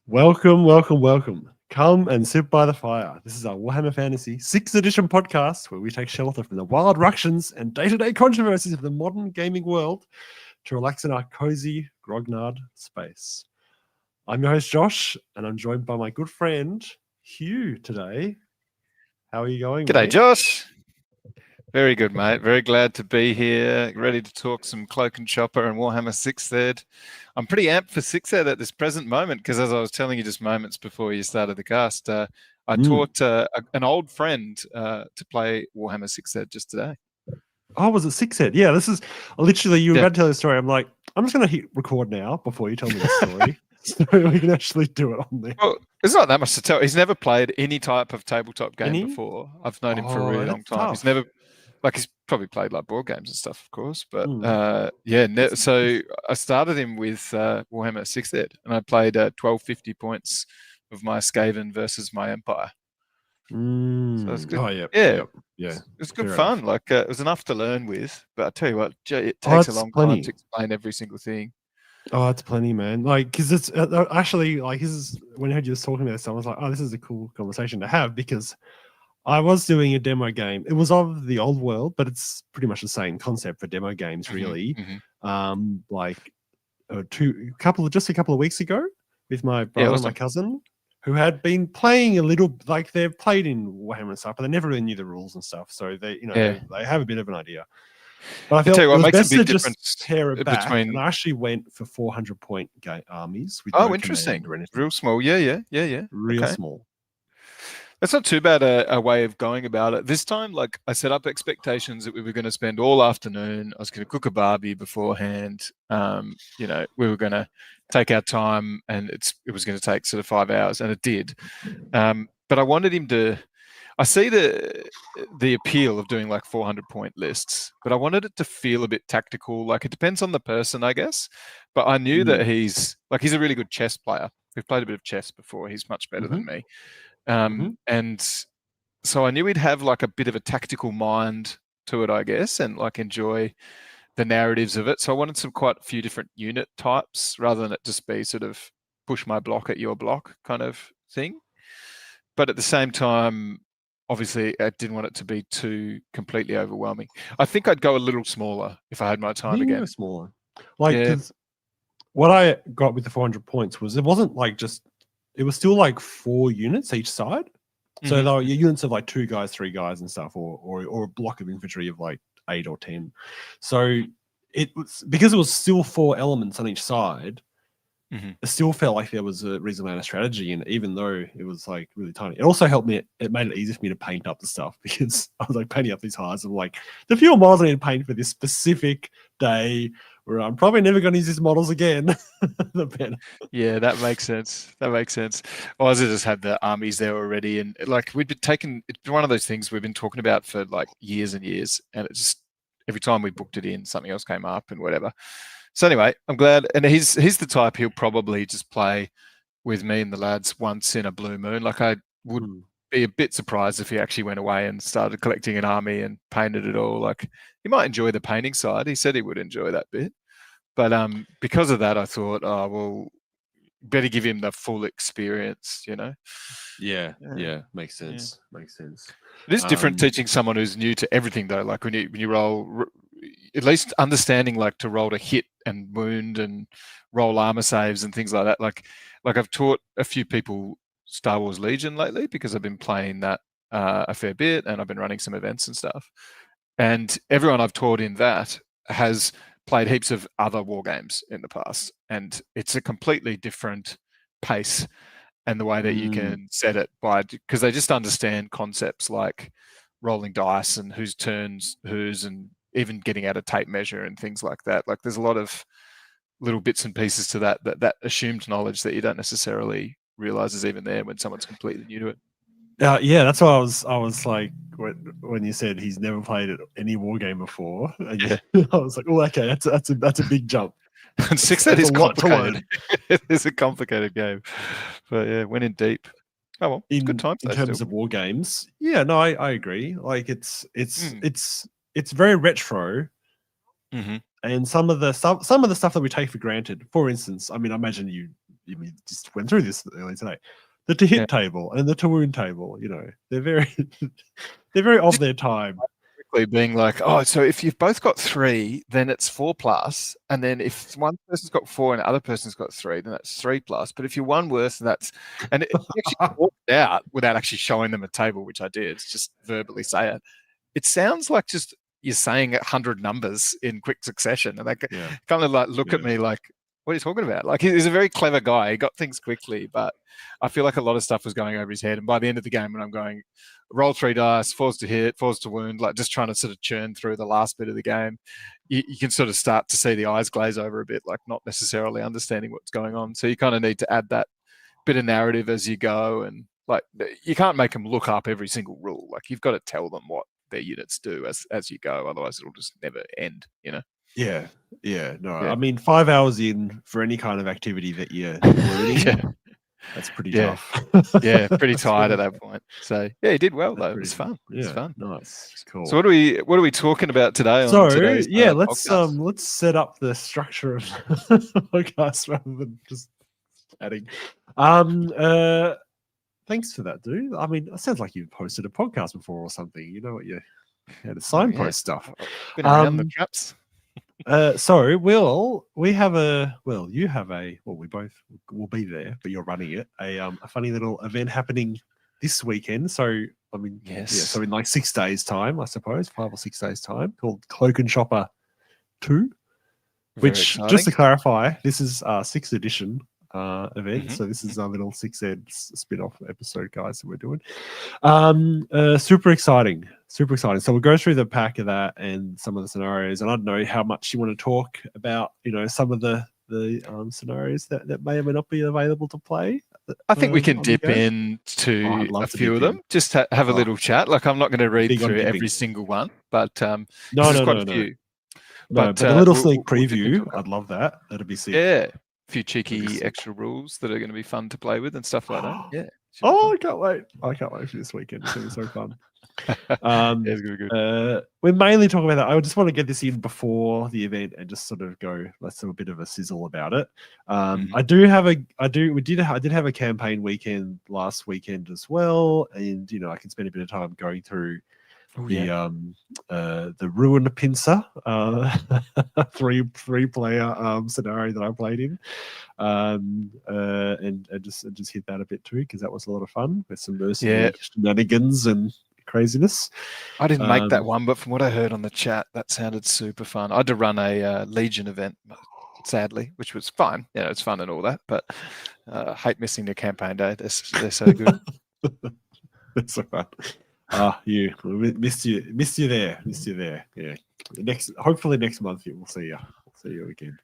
Welcome, welcome, welcome. Come and sit by the fire. This is our Warhammer Fantasy 6th edition podcast where we take shelter from the wild ructions and day-to-day controversies of the modern gaming world to relax in our cozy, grognard space. I'm your host, Josh, and I'm joined by my good friend, Hugh, today. How are you going, G'day, mate? Josh. Very good, mate. Very glad to be here. Ready to talk some Cloak Choppa and Warhammer 6th Ed. I'm pretty amped for 6th Ed at this present moment because, as I was telling you just moments before you started the cast, I taught an old friend to play Warhammer 6th Ed just today. Oh, was it 6th Ed? Yeah, this is literally, you were about to tell the story. I'm like, I'm just going to hit record now before you tell me the story. So we can actually do it on there. Well, there's not that much to tell. He's never played any type of tabletop game Any? before. I've known him for a really long time. Tough. He's never, he's probably played like board games and stuff, of course. But so I started him with Warhammer 6th Ed, and I played 1250 points of my Skaven versus my Empire. So it's good. Oh, yeah. It's good fun. It was enough to learn with, but I tell you what, it takes a long time to explain every single thing. Oh, that's plenty, man. Because it's actually this is when I heard you just talking about this, I was like, oh, this is a cool conversation to have because I was doing a demo game. It was of the old world, but it's pretty much the same concept for demo games, really. Just a couple of weeks ago with my brother and my cousin, who had been playing a little, they've played in Warhammer and stuff, but they never really knew the rules and stuff. So they have a bit of an idea. But I feel it was best to just tear it back, and I actually went for 400-point armies. With interesting. Real small, yeah. Real small. That's not too bad a way of going about it. This time, I set up expectations that we were going to spend all afternoon. I was going to cook a barbie beforehand. We were going to take our time, and it was going to take sort of 5 hours, and it did. But I wanted him to. I see the appeal of doing 400-point lists, but I wanted it to feel a bit tactical. It depends on the person, I guess. But I knew that he's a really good chess player. We've played a bit of chess before. He's much better than me. And so I knew he'd have a bit of a tactical mind to it, I guess, and enjoy the narratives of it. So I wanted quite a few different unit types rather than it just be sort of push my block at your block kind of thing. But at the same time, obviously, I didn't want it to be too completely overwhelming. I think I'd go a little smaller if I had my time again. Smaller. What I got with the 400 points was it wasn't it was still 4 units each side. So there were units of 2 guys, 3 guys and stuff, or a block of infantry of 8 or 10. So it was, because it was still 4 elements on each side, it still felt like there was a reasonable amount of strategy in it, even though it was really tiny. It also helped me. It made it easier for me to paint up the stuff because I was painting up these hides. I'm the fewer models I need to paint for this specific day where I'm probably never going to use these models again. The better. Yeah, that makes sense. Well, I just had the armies there already, and we'd been taking. It's been one of those things we've been talking about for years and years, and it just every time we booked it in, something else came up and whatever. So anyway, I'm glad, and he's the type he'll probably just play with me and the lads once in a blue moon. I would be a bit surprised if he actually went away and started collecting an army and painted it all. He might enjoy the painting side. He said he would enjoy that bit, but because of that, I thought, oh well, better give him the full experience. Yeah, makes sense. Yeah. Makes sense. It is different teaching someone who's new to everything though. When you roll. At least understanding to roll to hit and wound and roll armor saves and things like that. I've taught a few people Star Wars Legion lately because I've been playing that a fair bit and I've been running some events and stuff. And everyone I've taught in that has played heaps of other war games in the past, and it's a completely different pace and the way that you can set it because they just understand concepts like rolling dice and whose turns whose and even getting out a tape measure and things like that. There's a lot of little bits and pieces to that assumed knowledge that you don't necessarily realize is even there when someone's completely new to it. Yeah, that's why I was when you said he's never played any war game before. I was oh, okay, that's a big jump. And 6th Ed is complicated. It's a complicated game, but yeah, went in deep. Oh well, good time in terms of war games. Yeah, no, I agree. It's very retro, and some of the stuff that we take for granted. For instance, I imagine you we just went through this earlier today. The to hit table and the to wound table, they're very of their time. Being like, oh, so if you've both got 3, then it's 4+, and then if one person's got 4 and the other person's got 3, then that's 3+. But if you're one worse, that's and it actually walked out without actually showing them a table, which I did, just verbally say it. It sounds like just you're saying 100 numbers in quick succession, and they kind of like look at me like, what are you talking about? Like, he's a very clever guy. He got things quickly, but I feel like a lot of stuff was going over his head. And by the end of the game, when I'm going, roll 3 dice, falls to hit, falls to wound, like just trying to sort of churn through the last bit of the game, you can sort of start to see the eyes glaze over a bit, like not necessarily understanding what's going on. So you kind of need to add that bit of narrative as you go. And like, you can't make them look up every single rule. Like, you've got to tell them what their units do as you go. Otherwise, it'll just never end, Yeah. I mean, 5 hours in for any kind of activity that you're learning, that's pretty tough. Pretty tired at that point. So he did well though. It was fun. It was fun. Nice, cool. So what are we talking about today? So on today's, let's set up the structure of the podcast rather than just chatting. Thanks for that, dude. I mean, it sounds like you've posted a podcast before or something. You know what you had to signpost stuff. Been around the traps. So you have a we both will be there, but you're running it, a funny little event happening this weekend. So I mean, so in like 6 days time, I suppose 5 or 6 days time, called Cloak Choppa 2, which just to clarify, this is 6th edition event. So this is our little 6th ed spin-off episode, guys, that we're doing. Super exciting. So we'll go through the pack of that and some of the scenarios, and I don't know how much you want to talk about, some of the scenarios that may or may not be available to play. I think we can dip into a few of them, just have a little chat. Like, I'm not going to read through every single one, but there's quite a few. But a little sneak preview, I'd love that. That'd be sick. Yeah, a few cheeky extra rules that are going to be fun to play with and stuff like that. Yeah. I can't wait. I can't wait for this weekend. It's going to be so fun. It's going to be good. We're mainly talking about that. I just want to get this in before the event and just sort of go, let's have a bit of a sizzle about it. I did have a campaign weekend last weekend as well, and I can spend a bit of time going through the Ruin Pincer three player scenario that I played in, and just hit that a bit too, because that was a lot of fun with some mercenary shenanigans and craziness. I didn't make that one, but from what I heard on the chat, that sounded super fun. I had to run a Legion event, sadly, which was fine. It's fun and all that, but I hate missing the campaign day. They're so good. That's so fun. You missed you there. Yeah. Hopefully next month we'll see you. We'll see you again.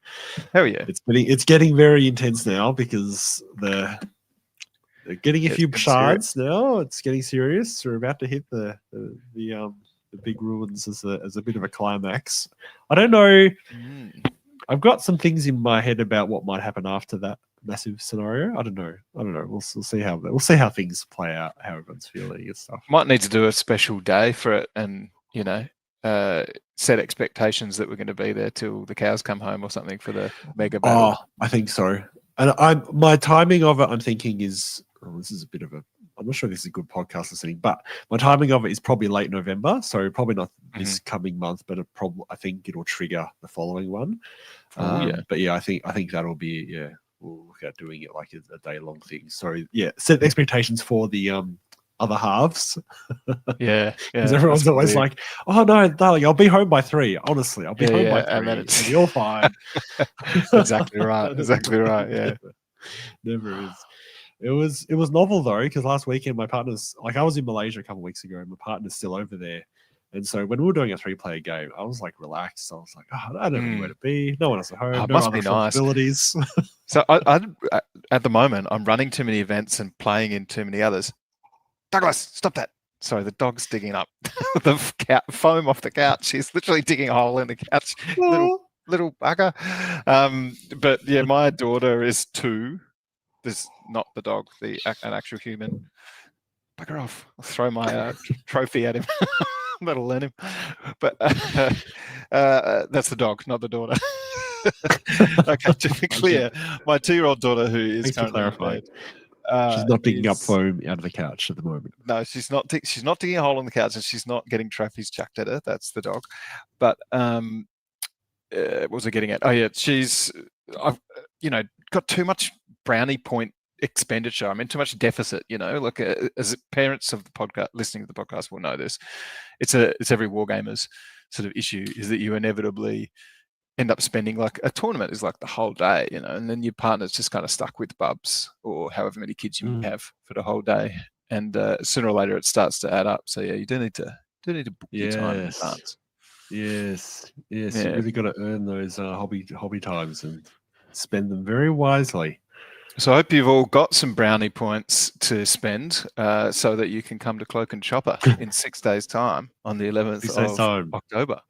Hell yeah! It's getting very intense now because they're getting a few shards now. It's getting serious. We're about to hit the big ruins as a bit of a climax. I don't know. I've got some things in my head about what might happen after that massive scenario. I don't know. We'll see how things play out, how everyone's feeling and stuff. Might need to do a special day for it, and set expectations that we're going to be there till the cows come home or something for the mega battle. I think so. And my timing of it, I'm thinking is this is a bit of a. I'm not sure this is a good podcast listening, but my timing of it is probably late November, so probably not this coming month, but I think it'll trigger the following one. But I think that'll be we'll look at doing it like a day-long thing. So set expectations for the other halves. Because everyone's always like, "Oh no, darling, I'll be home by 3." Honestly, I'll be home by 3. And then it's you're fine. Exactly right. Yeah, never is. It was novel though, because last weekend my partner's I was in Malaysia a couple of weeks ago, and my partner's still over there. And so when we were doing a 3-player game, I was like relaxed. I was like, I don't know where to be. No one else at home. No must other be nice. Responsibilities. So I at the moment, I'm running too many events and playing in too many others. Douglas, stop that. Sorry, the dog's digging up the foam off the couch. He's literally digging a hole in the couch. Little bugger. But yeah, my daughter is 2. This not the dog, an actual human. Bugger off. I'll throw my trophy at him. That'll learn him. But that's the dog, not the daughter. Okay, to be clear, my 2-year-old daughter, who is Thanks for currently in clarifying. bed, She's not digging up is- foam out of the couch at the moment. No, she's not. She's not digging a hole in the couch, and she's not getting trappies chucked at her. That's the dog. But what was I getting at? Oh yeah, I've got too much brownie point expenditure. I'm in too much deficit. Like as parents of the podcast, listening to the podcast will know this. It's every wargamer's sort of issue, is that you inevitably end up spending, like, a tournament is like the whole day, and then your partner's just kind of stuck with bubs or however many kids you have for the whole day, and sooner or later it starts to add up. So yeah, you do need to book your time in advance. Yes. Yeah. You really got to earn those hobby times and spend them very wisely. So I hope you've all got some brownie points to spend, so that you can come to Cloak and Chopper in 6 days' time on the 11th of October.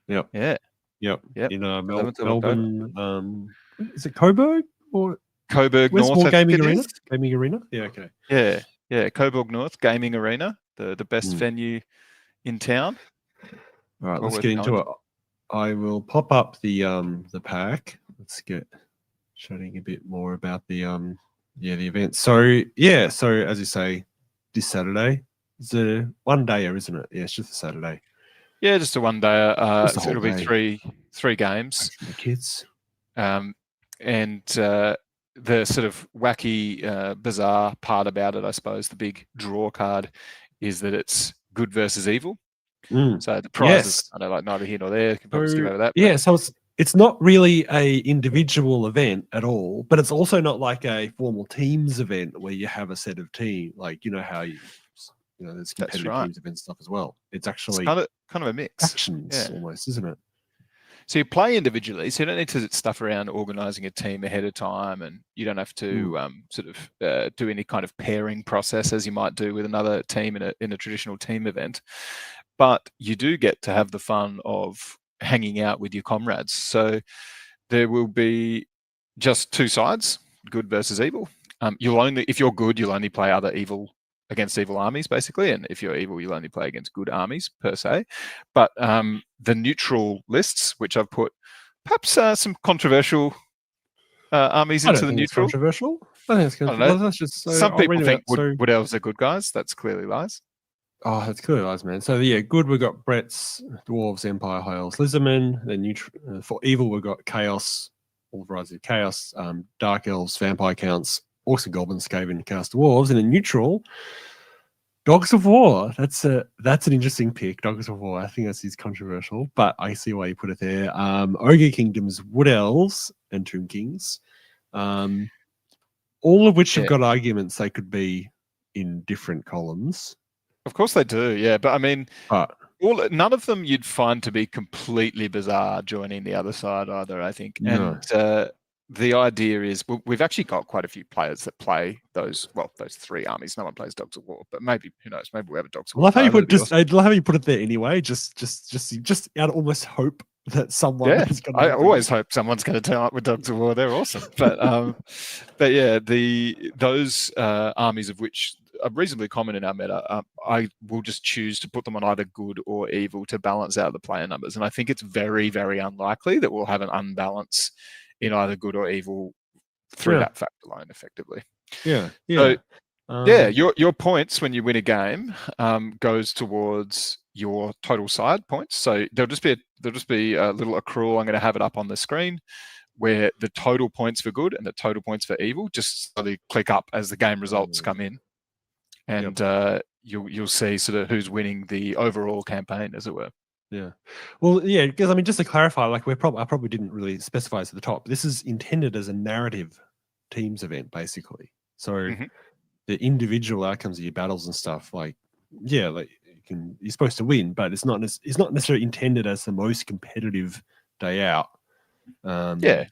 Yep. Yeah. Yep. Yep. In 11th of Melbourne. Is it Coburg or Coburg Where's North? more I think gaming it arena? is. Gaming arena. Yeah. Okay. Yeah. Coburg North Gaming Arena, the best venue in town. All right, let's get into it. I will pop up the pack. Let's get chatting a bit more about the event. So as you say, this Saturday. It's a one-dayer, isn't it? Yeah, it's just a Saturday. Yeah, just a one-dayer. So it'll be three games. The kids. And the sort of wacky, bizarre part about it, I suppose, the big draw card, is that it's good versus evil. So the prize is kind of like neither here nor there. You can probably skip over that. Yeah, so it's not really a individual event at all, but it's also not like a formal teams event where you have a set of team, like how there's competitive teams event stuff as well. It's actually kind of a mix. Actions almost, isn't it? So you play individually, so you don't need to stuff around organising a team ahead of time, and you don't have to do any kind of pairing process as you might do with another team in a traditional team event. But you do get to have the fun of hanging out with your comrades. So there will be just two sides, good versus evil. If you're good, you'll only play against evil armies, basically, and if you're evil, you'll only play against good armies per se. But the neutral lists, which I've put perhaps some controversial armies into the neutral. It's controversial. I think it's controversial. That's just some people think wood elves are good guys. That's clearly lies. Oh, that's clearly lies, man. So good. We've got Brett's Dwarves, Empire, High Elves, Lizardmen. Then for evil, we've got Chaos, all varieties of Chaos, Dark Elves, Vampire Counts, Orcs and Goblins, Skaven, Chaos Dwarves, and in neutral, Dogs of War. That's an interesting pick. Dogs of War. I think that's controversial, but I see why you put it there. Ogre Kingdoms, Wood Elves, and Tomb Kings. All of which have got arguments they could be in different columns. Of course they do, yeah. But I mean, none of them you'd find to be completely bizarre joining the other side either, I think. No. And the idea is we've actually got quite a few players that play those three armies. No one plays Dogs of War, but maybe, who knows, maybe we have a Dogs of War. I love how you put it there anyway, just out of almost hope that someone is going to... I always hope someone's going to turn up with Dogs of War. They're awesome. But yeah, those armies, of which are reasonably common in our meta, I will just choose to put them on either good or evil to balance out the player numbers. And I think it's very, very unlikely that we'll have an unbalance in either good or evil through that factor line, effectively. Yeah. So, your points when you win a game goes towards your total side points. So there'll just be a little accrual. I'm going to have it up on the screen where the total points for good and the total points for evil just slowly click up as the game results come in, and you'll see sort of who's winning the overall campaign, as it were. Yeah. Well, yeah, because I mean, just to clarify, like I probably didn't really specify this at the top. This is intended as a narrative teams event, basically. So the individual outcomes of your battles and stuff, like you're supposed to win, but it's not necessarily intended as the most competitive day out. The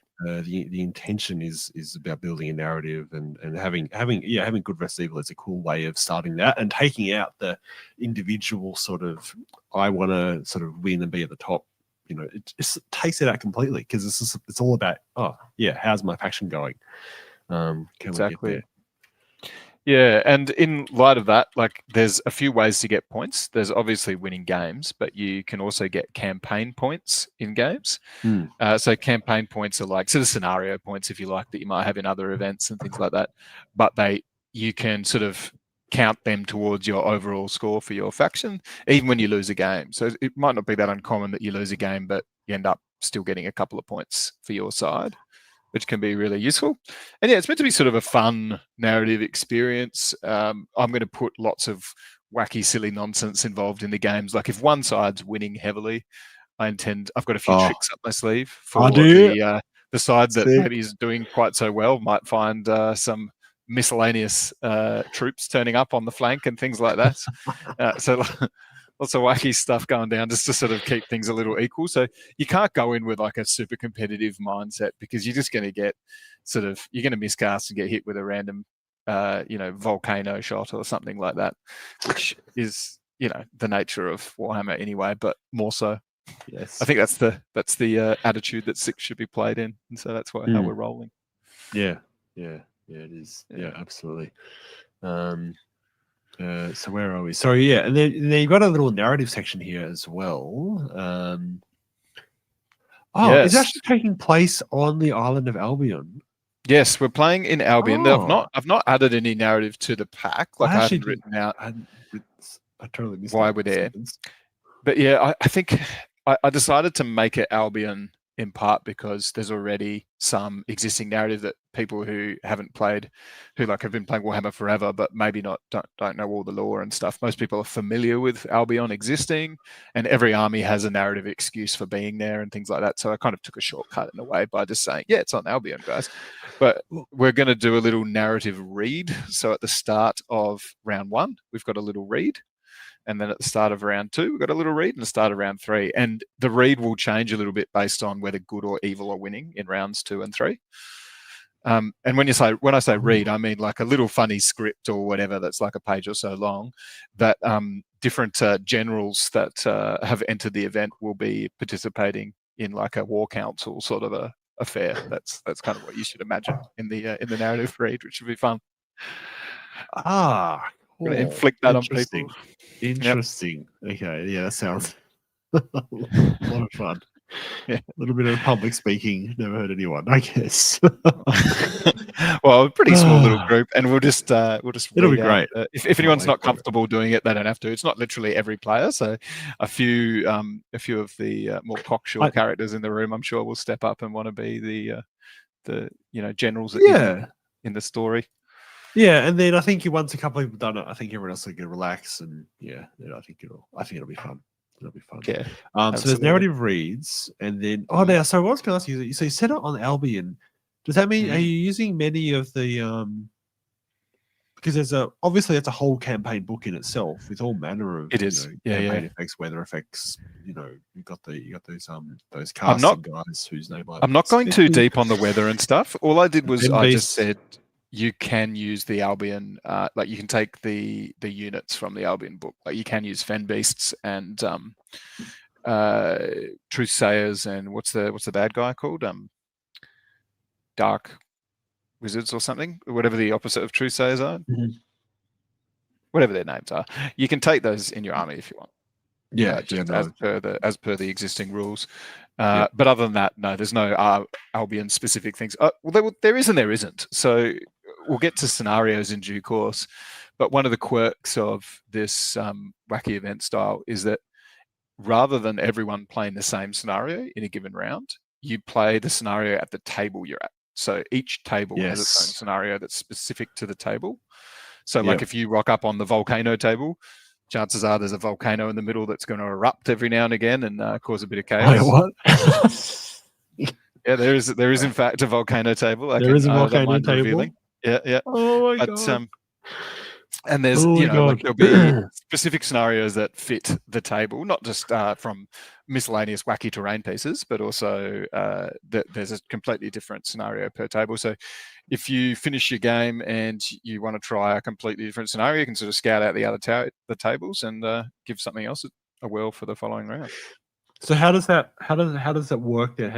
intention is about building a narrative and having good versus evil is a cool way of starting that and taking out the individual sort of I want to sort of win and be at the top. It just takes it out completely because it's all about how's my faction going? Exactly. Yeah, and in light of that, like there's a few ways to get points. There's obviously winning games, but you can also get campaign points in games. So campaign points are like sort of scenario points, if you like, that you might have in other events and things like that. But you can sort of count them towards your overall score for your faction, even when you lose a game. So it might not be that uncommon that you lose a game, but you end up still getting a couple of points for your side, which can be really useful. And yeah, it's meant to be sort of a fun narrative experience. I'm going to put lots of wacky, silly nonsense involved in the games. Like if one side's winning heavily, I've got a few tricks up my sleeve for the side that maybe isn't doing quite so well. Might find some miscellaneous troops turning up on the flank and things like that. So lots of wacky stuff going down just to sort of keep things a little equal. So you can't go in with like a super competitive mindset because you're just going to get you're going to miscast and get hit with a random, volcano shot or something like that, which is, the nature of Warhammer anyway, but more so. Yes. I think that's the attitude that Six should be played in. And so that's how we're rolling. Yeah, it is. Yeah, absolutely. So where are we? Sorry, yeah, and then you've got a little narrative section here as well. Yes. It's actually taking place on the island of Albion. Yes, we're playing in Albion. I've not added any narrative to the pack. Like I haven't written out. I totally missed why we're there. But yeah, I think I decided to make it Albion in part because there's already some existing narrative that people who haven't played, who like have been playing Warhammer forever, but maybe don't know all the lore and stuff. Most people are familiar with Albion existing, and every army has a narrative excuse for being there and things like that. So I kind of took a shortcut in a way by just saying, yeah, it's on Albion, guys. But we're going to do a little narrative read. So at the start of round 1, we've got a little read. And then at the start of round 2, we've got a little read, and the start of round 3. And the read will change a little bit based on whether good or evil are winning in rounds 2 and 3. And when I say read, I mean like a little funny script or whatever that's like a page or so long that different generals that have entered the event will be participating in like a war council sort of a affair. That's kind of what you should imagine in the narrative read, which should be fun. Cool. Going to inflict that on people. Interesting. Yep. Okay. Yeah, that sounds a lot of fun. Yeah. A little bit of public speaking. Never heard anyone, I guess. Well, a pretty small little group, and we'll just it'll be great. If anyone's not comfortable doing it, they don't have to. It's not literally every player. So a few of the more cocksure characters in the room, I'm sure, will step up and want to be the generals in the story. Yeah, and then I think once a couple of people done it, I think everyone else will get relax, and I think it'll be fun. It'll be fun. Yeah. So there's narrative reads, and then now. So what I was going to ask you, so you set it on Albion. Does that mean are you using many of the because obviously it's a whole campaign book in itself with all manner of campaign effects, weather effects. You got those casting guys whose name I'm not going too deep on the weather and stuff. All I did was I just said you can use the Albion, like you can take the units from the Albion book. Like you can use Fen Beasts and Truthsayers and what's the bad guy called? Dark Wizards or something, whatever the opposite of Truthsayers are. Whatever their names are. You can take those in your army if you want. As per the existing rules. But other than that, no, there's no Albion specific things. Well, there is and there isn't. So we'll get to scenarios in due course. But one of the quirks of this wacky event style is that rather than everyone playing the same scenario in a given round, you play the scenario at the table you're at. So each table has its own scenario that's specific to the table. So like if you rock up on the volcano table, chances are there's a volcano in the middle that's going to erupt every now and again and cause a bit of chaos. What? Yeah, there is in fact a volcano table. There is a volcano table. Revealing. Yeah. Oh my god. And there's there'll be specific scenarios that fit the table, not just from miscellaneous wacky terrain pieces, but also there's a completely different scenario per table. So if you finish your game and you want to try a completely different scenario, you can sort of scout out the other the tables and give something else a whirl for the following round. So how does that work then?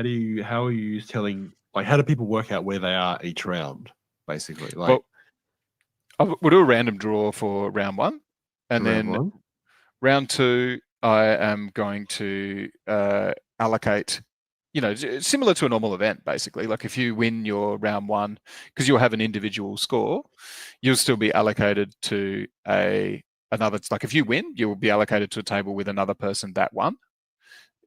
How are you telling, like, how do people work out where they are each round, basically? Like, well, We'll do a random draw for round 1, and then round 2, I am going to allocate, similar to a normal event, basically. Like if you win your round 1, because you'll have an individual score, you'll still be allocated to another. Like if you win, you'll be allocated to a table with another person that won,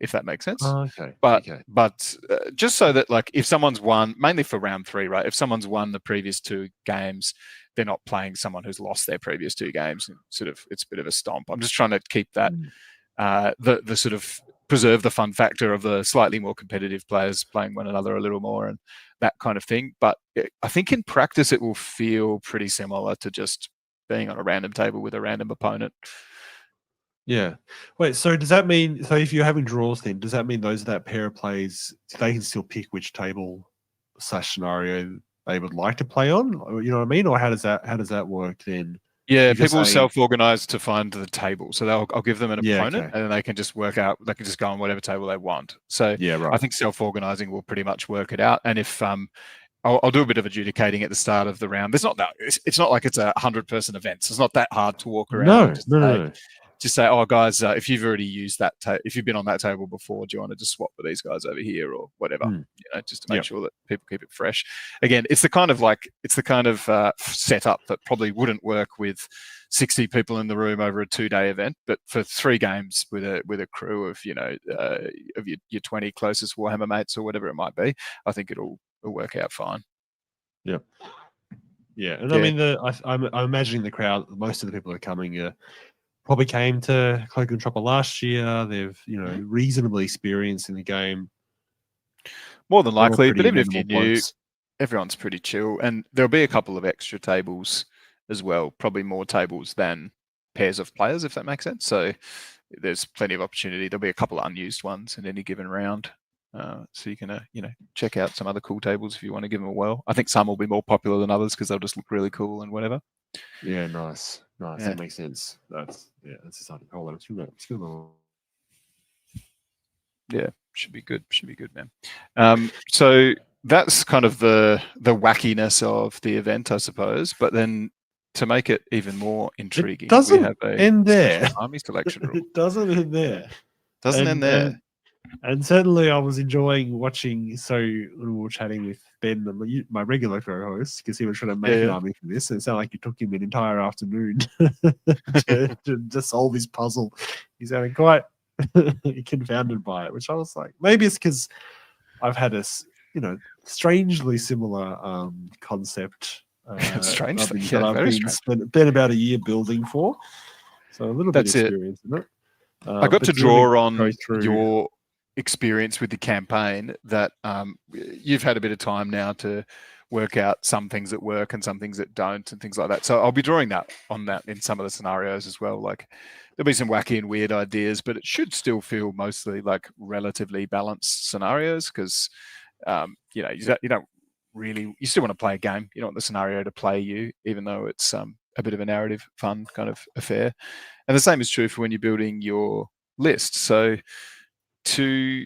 if that makes sense. Okay. But just so that, like, if someone's won, mainly for round 3, right? If someone's won the previous 2 games, they're not playing someone who's lost their previous 2 games. And sort of, it's a bit of a stomp. I'm just trying to keep that the sort of preserve the fun factor of the slightly more competitive players playing one another a little more and that kind of thing. But I think in practice it will feel pretty similar to just being on a random table with a random opponent. Yeah. Wait, so does that mean, so if you're having draws then, does that mean that pair of players, they can still pick which table / scenario they would like to play on? You know what I mean? Or how does that work then? Yeah, people self-organize to find the table. So I'll give them an opponent, okay. and then they can just work out, they can just go on whatever table they want. So yeah, right. I think self-organizing will pretty much work it out. And if I'll do a bit of adjudicating at the start of the round. There's not that, it's not like it's a 100-person event. So it's not that hard to walk around. No. Just say, oh, guys, if you've already used that, if you've been on that table before, do you want to just swap with these guys over here or whatever? Just to make sure that people keep it fresh. Again, it's the kind of setup that probably wouldn't work with 60 people in the room over a 2-day event, but for 3 games with a crew of of your 20 closest Warhammer mates or whatever it might be, I think it'll work out fine. Yeah. And I mean, I'm imagining the crowd, most of the people that are coming probably came to Cloak Choppa last year. They've, reasonably experienced in the game. More than likely, but even if you're new, everyone's pretty chill. And there'll be a couple of extra tables as well, probably more tables than pairs of players, if that makes sense. So there's plenty of opportunity. There'll be a couple of unused ones in any given round. So you can, check out some other cool tables if you want to give them a whirl. I think some will be more popular than others because they'll just look really cool and whatever. Yeah, nice. Yeah. That makes sense. That's exciting. Hold on, it's good. Yeah, should be good, man. So that's kind of the wackiness of the event, I suppose. But then to make it even more intriguing, we have a end there. army selection rule. It doesn't end there. End there. And certainly I was enjoying watching, so we were chatting with Ben, my regular co-host, because he was trying to make an army for this, and it sounded like it took him an entire afternoon to solve his puzzle. He's having quite confounded by it, which I was like, maybe it's because I've had a strangely similar concept. Strangely, I've been about a year building for, so a little bit of experience in it. I got to draw on your experience with the campaign that you've had a bit of time now to work out some things that work and some things that don't and things like that. So I'll be drawing on that in some of the scenarios as well. Like there'll be some wacky and weird ideas, but it should still feel mostly like relatively balanced scenarios because, you don't really, you still want to play a game. You don't want the scenario to play you, even though it's a bit of a narrative, fun kind of affair. And the same is true for when you're building your list. So to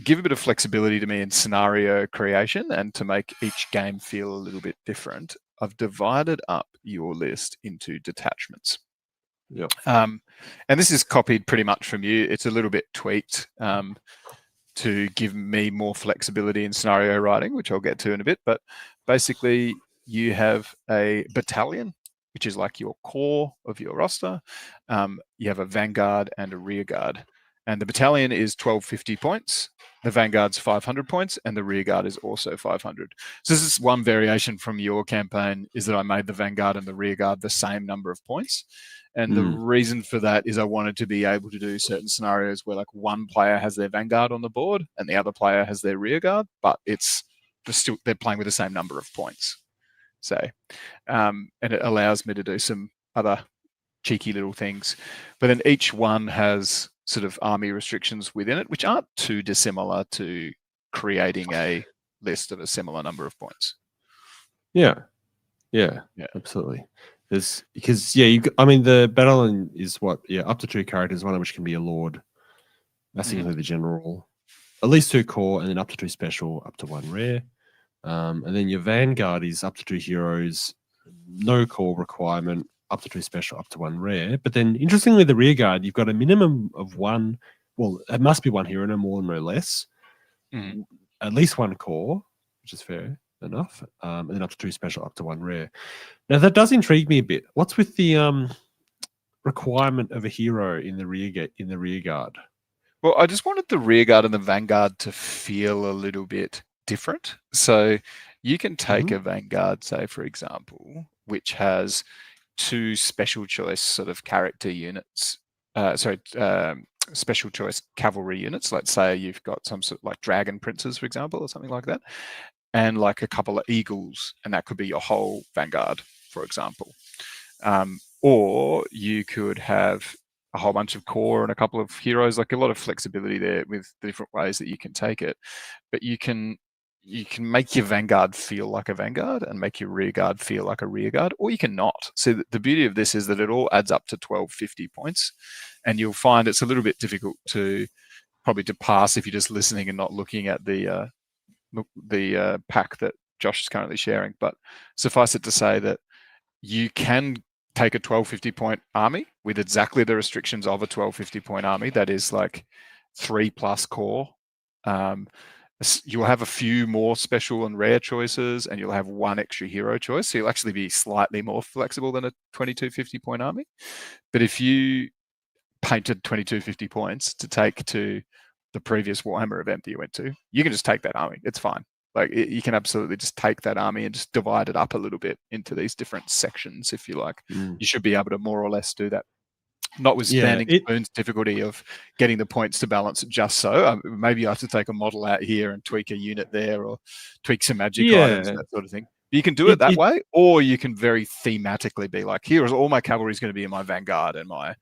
give a bit of flexibility to me in scenario creation and to make each game feel a little bit different, I've divided up your list into detachments. Yep. And this is copied pretty much from you. It's a little bit tweaked to give me more flexibility in scenario writing, which I'll get to in a bit. But basically, you have a battalion, which is like your core of your roster. You have a vanguard and a rear guard. And the battalion is 1250 points. The vanguard's 500 points, and the rear guard is also 500. So this is one variation from your campaign, is that I made the vanguard and the rear guard the same number of points. And the reason for that is I wanted to be able to do certain scenarios where like one player has their vanguard on the board and the other player has their rear guard, but they're playing with the same number of points. So, and it allows me to do some other cheeky little things. But then each one has sort of army restrictions within it, which aren't too dissimilar to creating a list of a similar number of points. Yeah, absolutely. Because the battalion is up to 2 characters, one of which can be a lord. That's usually the general. At least 2 core, and then up to 2 special, up to 1 rare. And then your vanguard is up to 2 heroes, no core requirement, up to 2 special, up to 1 rare. But then, interestingly, the rear guard, you've got a minimum of 1. Well, it must be 1 hero, no more, no less. At least 1 core, which is fair enough. And then up to 2 special, up to 1 rare. Now that does intrigue me a bit. What's with the requirement of a hero in the rear guard? Well, I just wanted the rear guard and the vanguard to feel a little bit different. So you can take a vanguard, say for example, which has 2 special choice sort of character units. Special choice cavalry units. Let's say you've got some sort of like dragon princes, for example, or something like that, and like a couple of eagles, and that could be your whole vanguard, for example. Or you could have a whole bunch of core and a couple of heroes, like a lot of flexibility there with the different ways that you can take it. But you can make your vanguard feel like a vanguard and make your rear guard feel like a rear guard, or you can not. So the beauty of this is that it all adds up to 1250 points, and you'll find it's a little bit difficult to pass if you're just listening and not looking at the pack that Josh is currently sharing. But suffice it to say that you can take a 1250 point army with exactly the restrictions of a 1250 point army. That is like 3+ core. You'll have a few more special and rare choices, and you'll have 1 extra hero choice. So you'll actually be slightly more flexible than a 2250 point army. But if you painted 2250 points to take to the previous Warhammer event that you went to, you can just take that army. It's fine. Like you can absolutely just take that army and just divide it up a little bit into these different sections, if you like. You should be able to more or less do that. Notwithstanding Spoon's difficulty of getting the points to balance it just so. Maybe you have to take a model out here and tweak a unit there, or tweak some magic items, that sort of thing. You can do it that way, or you can very thematically be like, here is all my cavalry is going to be in my vanguard, and my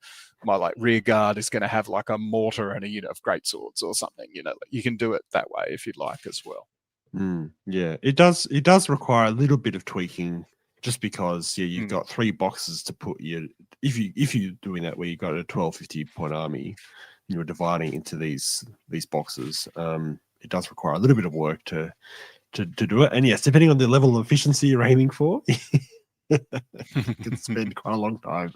like rear guard is going to have like a mortar and a unit of great swords or something. You know, you can do it that way if you'd like as well. Yeah, it does require a little bit of tweaking, just because you've got 3 boxes to put your, if you're doing that where you've got a 1250 point army, you're dividing into these boxes. It does require a little bit of work to do it, and yes, depending on the level of efficiency you're aiming for, you can spend quite a long time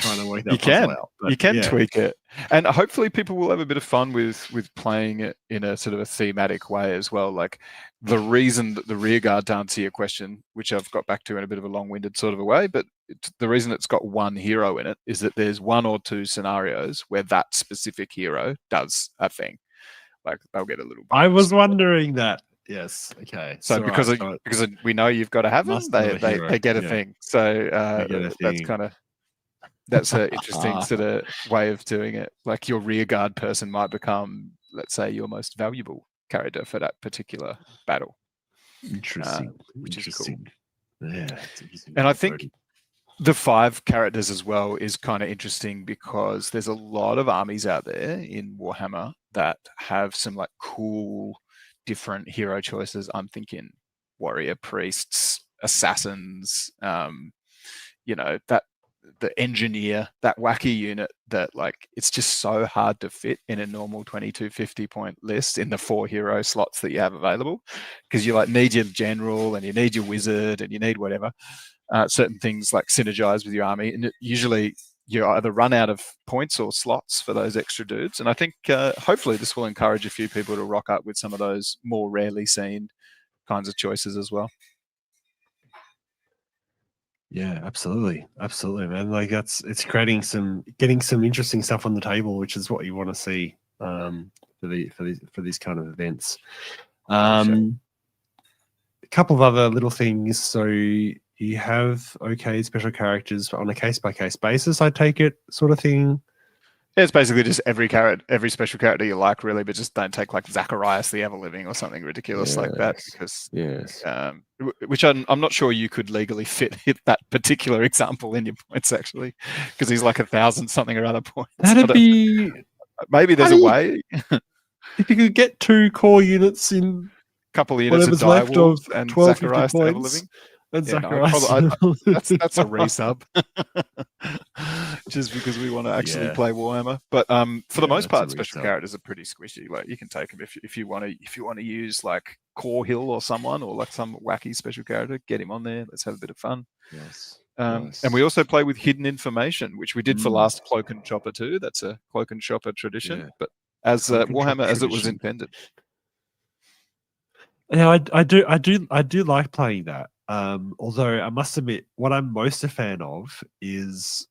trying to work that puzzle out. But you can tweak it, and hopefully people will have a bit of fun with playing it in a sort of a thematic way as well. Like the reason that the rear guard, to answer your question, which I've got back to in a bit of a long-winded sort of a way, but the reason it's got 1 hero in it is that there's 1 or 2 scenarios where that specific hero does a thing. Like they'll get a little. I was wondering that. Yes. Okay. So because we know you've got to have them, they get a thing. So that's an interesting sort of way of doing it. Like your rear guard person might become, let's say, your most valuable character for that particular battle. Interesting. Which is cool. Yeah. And I think the 5 characters as well is kind of interesting, because there's a lot of armies out there in Warhammer that have some like cool different hero choices. I'm thinking warrior, priests, assassins, that the engineer, that wacky unit that like it's just so hard to fit in a normal 2250 point list in the 4 hero slots that you have available, because you like need your general and you need your wizard and you need whatever. Certain things like synergize with your army, and usually you either run out of points or slots for those extra dudes. And I think hopefully this will encourage a few people to rock up with some of those more rarely seen kinds of choices as well. Yeah, absolutely, man. Like it's getting some interesting stuff on the table, which is what you want to see for these kind of events. A couple of other little things. So you have special characters on a case-by-case basis, I take it, sort of thing. Yeah, it's basically just every special character you like, really, but just don't take like Zacharias the Ever-Living or something ridiculous like that, because which I'm not sure you could legally fit that particular example in your points, actually, because he's like 1,000 something or other points. That'd be maybe there's a way. If you could get 2 core units in couple of units of left of and 12 Zacharias the points, Ever-Living. And Yeah, no, Zacharias. that's a resub, just because we want to actually play Warhammer. But for the most part, special characters are pretty squishy. Like you can take them if you want to use like Core Hill or someone, or like some wacky special character, get him on there. Let's have a bit of fun. Yes. And we also play with hidden information, which we did for last Cloak and Chopper too. That's a Cloak and Chopper tradition, but as Warhammer as it was intended. Yeah, I do like playing that. Although I must admit, what I'm most a fan of is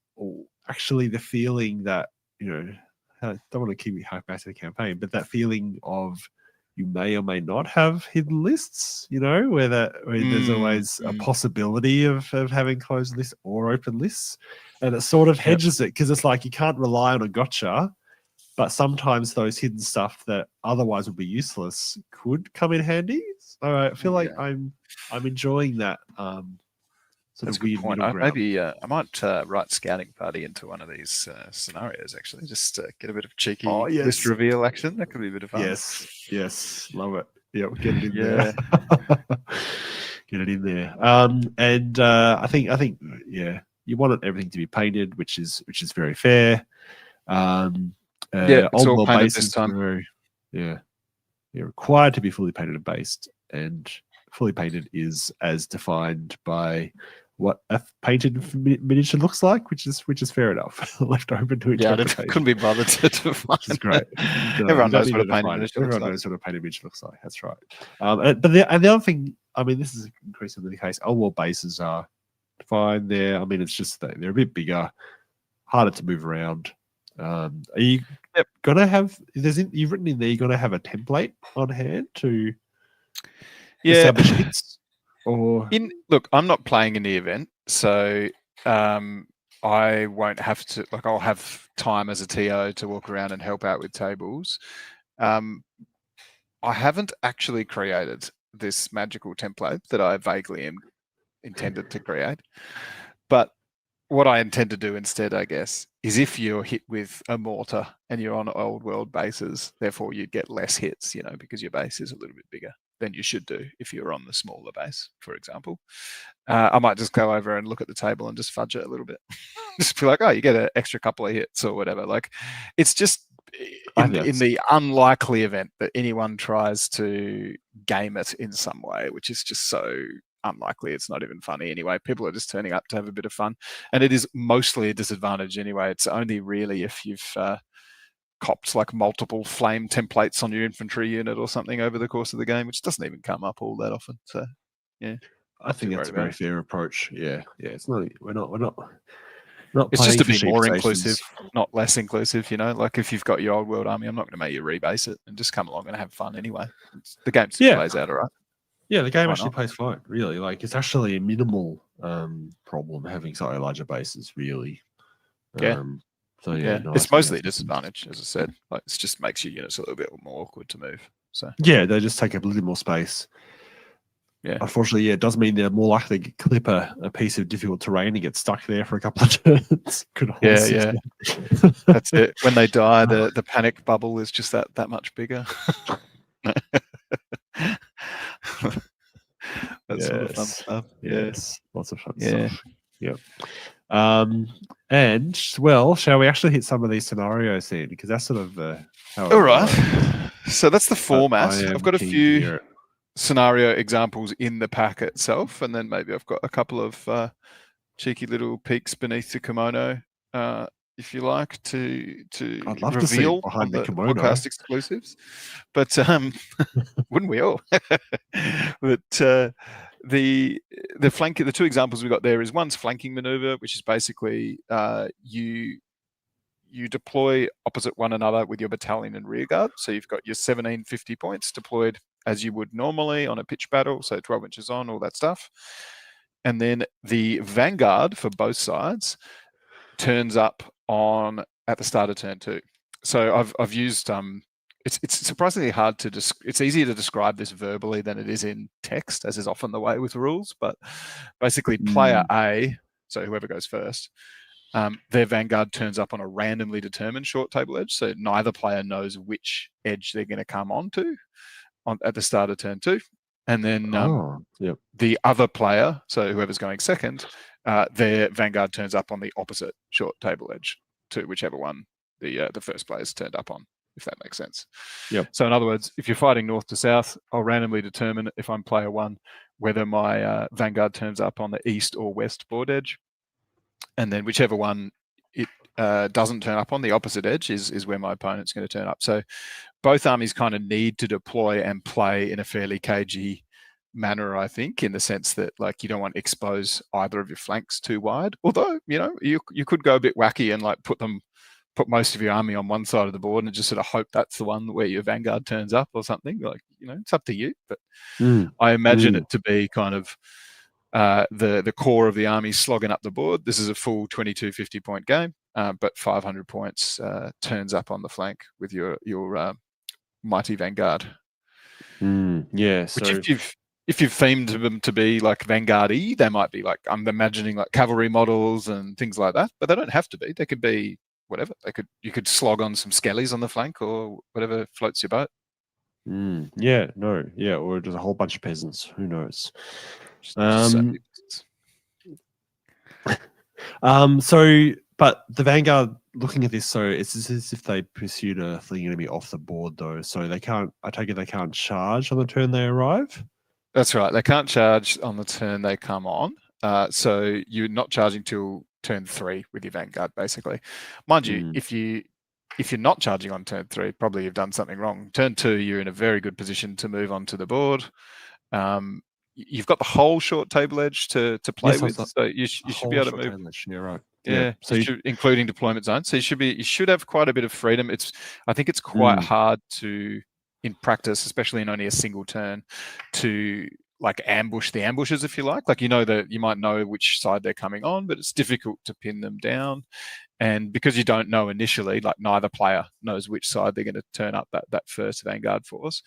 actually the feeling that, I don't want to keep it back to the campaign, but that feeling of you may or may not have hidden lists, where there's always a possibility of having closed lists or open lists. And it sort of hedges it, because it's like you can't rely on a gotcha, but sometimes those hidden stuff that otherwise would be useless could come in handy. So I feel like I'm enjoying that sort of weird middle ground. Maybe I might write Scouting Party into one of these scenarios, actually, just get a bit of cheeky list reveal action. That could be a bit of fun. Yes, love it. Yeah, we'll get it in there. Get it in there. And I think you want everything to be painted, which is very fair. It's all painted this time. You're required to be fully painted and based, and fully painted is as defined by what a painted miniature looks like, which is fair enough. Left open to interpretation. I couldn't be bothered to define. Which is great. Everyone knows what a painted miniature looks like. Everyone knows what a painted miniature looks like. That's right. But the other thing, I mean, this is increasingly the case. Old world bases are fine there. I mean, it's just that they're a bit bigger, harder to move around. Are you gonna have? You've written in there. You're gonna have a template on hand to establish hits, or look. I'm not playing in the event, so I won't have to. Like, I'll have time as a TO to walk around and help out with tables. I haven't actually created this magical template that I vaguely am intended to create, but what I intend to do instead, I guess, is if you're hit with a mortar and you're on old world bases, therefore you'd get less hits, because your base is a little bit bigger than you should do if you're on the smaller base, for example. I might just go over and look at the table and just fudge it a little bit. Just be like, oh, you get an extra couple of hits or whatever. Like, it's just in the unlikely event that anyone tries to game it in some way, which is just so unlikely. It's not even funny anyway. People are just turning up to have a bit of fun, and it is mostly a disadvantage anyway. It's only really if you've copped like multiple flame templates on your infantry unit or something over the course of the game, which doesn't even come up all that often. So I think that's a very fair approach. It's not. We're not. It's just to be more inclusive, not less inclusive. Like if you've got your old world army, I'm not going to make you rebase it and just come along and have fun anyway. The game plays out all right. Yeah, the game actually plays fine, really. Like, it's actually a minimal problem having slightly larger bases, really. It's mostly a disadvantage, as I said. Like, it just makes your units a little bit more awkward to move. So they just take up a little more space. Yeah. Unfortunately, it does mean they're more likely to clip a piece of difficult terrain and get stuck there for a couple of turns. That's it. When they die, the panic bubble is just that much bigger. That's sort of fun stuff. Yes, lots of fun stuff. Yep. And shall we actually hit some of these scenarios then? Because that's sort of how. All right. So that's the format. I've got a few scenario examples in the pack itself, and then maybe I've got a couple of cheeky little peeks beneath the kimono, if you like, to I'd love reveal to see behind the kimono. Podcast exclusives. But wouldn't we all? But the two examples we got there is one's flanking maneuver, which is basically you deploy opposite one another with your battalion and rearguard. So you've got your 1750 points deployed as you would normally on a pitch battle, so 12 inches on, all that stuff. And then the vanguard for both sides turns up at the start of turn 2. So I've used it's surprisingly hard to it's easier to describe this verbally than it is in text, as is often the way with rules. But basically, player A, so whoever goes first, their vanguard turns up on a randomly determined short table edge. So neither player knows which edge they're going to come onto at the start of turn 2. and then Yep. the other player, so whoever's going second, their Vanguard turns up on the opposite short table edge to whichever one the first player's turned up on, if that makes sense. Yep. So in other words, if you're fighting north to south, I'll randomly determine if I'm player one whether my Vanguard turns up on the east or west board edge, and then whichever one it doesn't turn up on, the opposite edge is where my opponent's going to turn up. So both armies kind of need to deploy and play in a fairly cagey manner, I think, in the sense that like you don't want to expose either of your flanks too wide. Although, you know, you could go a bit wacky and like put most of your army on one side of the board and just sort of hope that's the one where your Vanguard turns up or something. Like, you know, it's up to you. But I imagine it to be kind of the core of the army slogging up the board. This is a full 2250 point game, but 500 points turns up on the flank with your mighty Vanguard. Yeah. So which if you've themed them to be like Vanguard-y, they might be like, I'm imagining like cavalry models and things like that, but they don't have to be. They could be whatever. You could slog on some skellies on the flank or whatever floats your boat. Yeah, no, yeah, or just a whole bunch of peasants. Who knows? So, but the Vanguard, looking at this, so it's as if they pursued a fleeing enemy off the board, though. So they can't. I take it they can't charge on the turn they arrive. That's right. They can't charge on the turn they come on. So you're not charging till turn 3 with your Vanguard, basically. Mind you, if you're not charging on turn 3, probably you've done something wrong. Turn 2, you're in a very good position to move onto the board. You've got the whole short table edge to play with, so you should be able to move. Yeah, right. Yeah, so including deployment zones. So you should have quite a bit of freedom. I think it's quite hard to, in practice, especially in only a single turn, to like ambush the ambushes, if you like. Like, you know that you might know which side they're coming on, but it's difficult to pin them down. And because you don't know initially, like neither player knows which side they're going to turn up that first Vanguard force,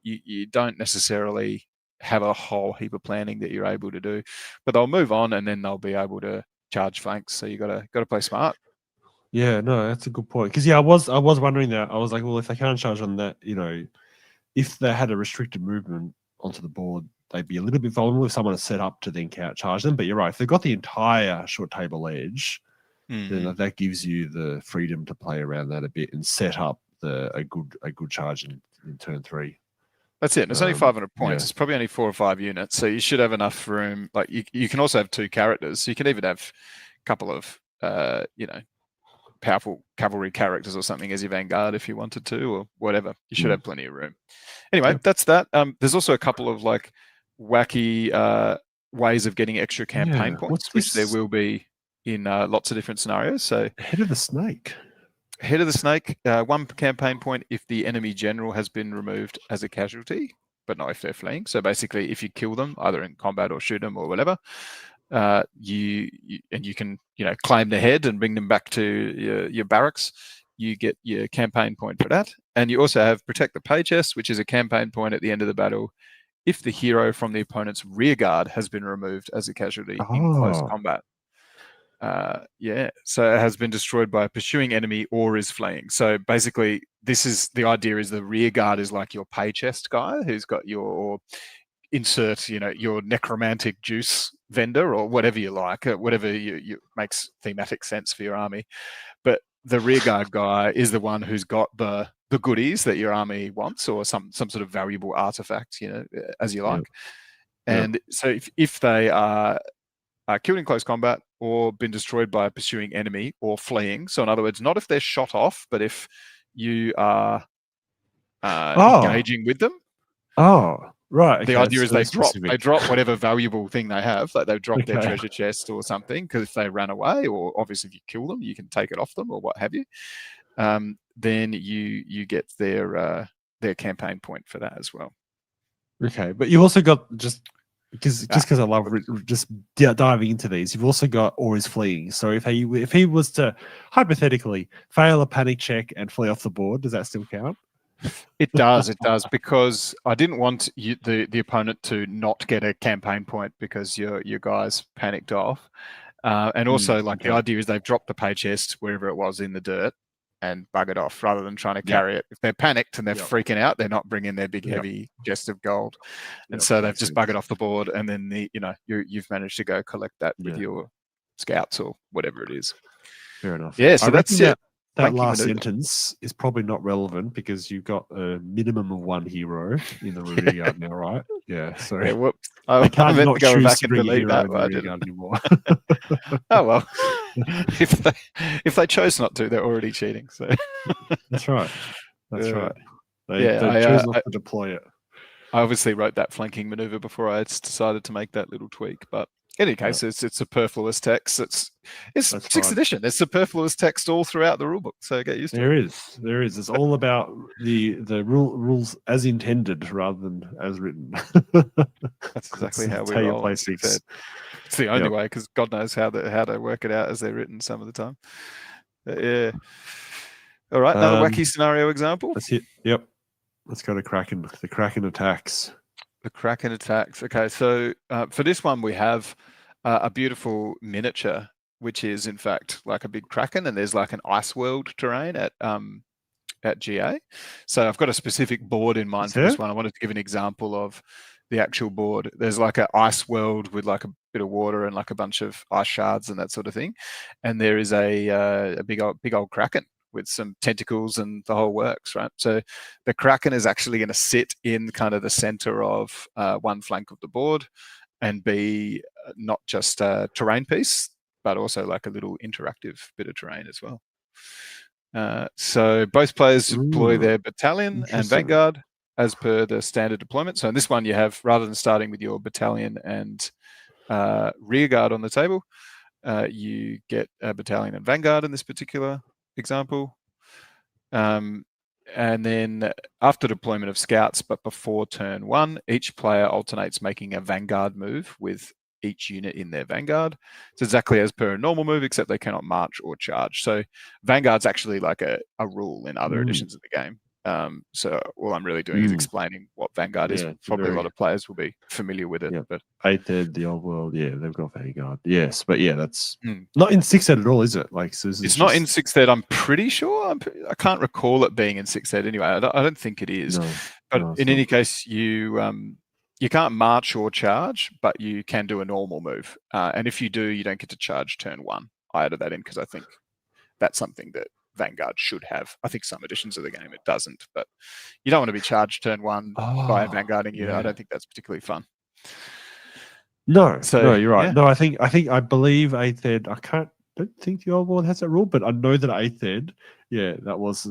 you don't necessarily have a whole heap of planning that you're able to do. But they'll move on and then they'll be able to charge flanks. So you got to play smart. Yeah, no, that's a good point. Because I was wondering that. I was like, well, if they can't charge on that, you know, if they had a restricted movement onto the board, they'd be a little bit vulnerable if someone is set up to then charge them. But you're right, if they've got the entire short table edge, then that gives you the freedom to play around that a bit and set up a good charge in turn 3. That's it. It's only 500 points. Yeah. It's probably only 4 or 5 units, so you should have enough room. Like you can also have 2 characters, so you can even have a couple of powerful cavalry characters or something as your Vanguard if you wanted to, or whatever. You should have plenty of room. Anyway, that's that. There's also a couple of like wacky ways of getting extra campaign points, which there will be in lots of different scenarios. So Head of the Snake. Head of the Snake, 1 campaign point if the enemy general has been removed as a casualty, but not if they're fleeing. So basically, if you kill them, either in combat or shoot them or whatever, you can claim the head and bring them back to your barracks. You get your campaign point for that. And you also have Protect the Pay Chest, which is a campaign point at the end of the battle if the hero from the opponent's rear guard has been removed as a casualty in close combat. So it has been destroyed by a pursuing enemy or is fleeing. So basically, the idea is the rear guard is like your pay chest guy who's got your your necromantic juice vendor or whatever you like, whatever you makes thematic sense for your army. But the rear guard guy is the one who's got the goodies that your army wants, or some sort of valuable artifact, as you like. And so if they are killed in close combat or been destroyed by a pursuing enemy or fleeing. So in other words, not if they're shot off, but if you are engaging with them. Oh, right. The idea is they drop whatever valuable thing they have, like they've dropped their treasure chest or something, because if they ran away, or obviously if you kill them, you can take it off them or what have you. Then you get their campaign point for that as well. Okay, but you've also got because I love just diving into these. You've also got or is fleeing. So if he was to hypothetically fail a panic check and flee off the board, does that still count? It does, because I didn't want the opponent to not get a campaign point because your guys panicked off. And also, the idea is they've dropped the pay chest wherever it was in the dirt, and bug it off rather than trying to carry it. If they're panicked and they're freaking out, they're not bringing their big heavy chest of gold, and so they've just buggered off the board, and then you've managed to go collect that with your scouts or whatever it is. Fair enough. Yeah, so that's it. That last sentence is probably not relevant because you've got a minimum of 1 hero in the rear guard now, right? Yeah. So yeah, whoops. I can't not not go choose back to and bring a delete hero that, in the but I rear didn't. guard anymore. Oh well, if they chose not to, they're already cheating. So that's right. That's right. They I chose not to deploy it. I obviously wrote that flanking maneuver before I decided to make that little tweak, but in any case, it's superfluous text. It's 6th edition. There's superfluous text all throughout the rulebook, so get used to it. There is. It's all about the rules as intended rather than as written. That's exactly how we roll. Play 6. It's the only way, because God knows how to work it out as they're written some of the time. But yeah. All right, another wacky scenario example. That's it. Yep. Let's go to Kraken. The Kraken attacks. The Kraken attacks. Okay, so for this one, we have a beautiful miniature, which is in fact like a big Kraken, and there's like an ice world terrain at GA. So I've got a specific board in mind for this one. I wanted to give an example of the actual board. There's like an ice world with like a bit of water and like a bunch of ice shards and that sort of thing, and there is a big old Kraken with some tentacles and the whole works, right? So the Kraken is actually going to sit in kind of the center of one flank of the board and be not just a terrain piece, but also like a little interactive bit of terrain as well. So both players deploy their battalion and vanguard as per the standard deployment. So in this one, you have, rather than starting with your battalion and rear guard on the table, you get a battalion and vanguard in this particular example. And then after deployment of scouts, but before turn 1, each player alternates making a vanguard move with each unit in their vanguard. It's exactly as per a normal move, except they cannot march or charge. So vanguard's actually like a rule in other editions of the game. So all I'm really doing is explaining what vanguard is. Probably a lot of players will be familiar with it. But 8th ed, the old world, they've got vanguard. Yes, but that's not in 6th ed at all, is it? Like, so it's not in 6th ed. I'm pretty sure. I can't recall it being in 6th ed anyway. I don't think it is. But in any case, you can't march or charge, but you can do a normal move. And if you do, you don't get to charge turn 1. I added that in because I think that's something that Vanguard should have. I think some editions of the game it doesn't, but you don't want to be charged turn 1 by a vanguarding unit. I don't think that's particularly fun. No, you're right. No, I believe 8th ed. Don't think the old world has that rule, but I know that 8th ed, that was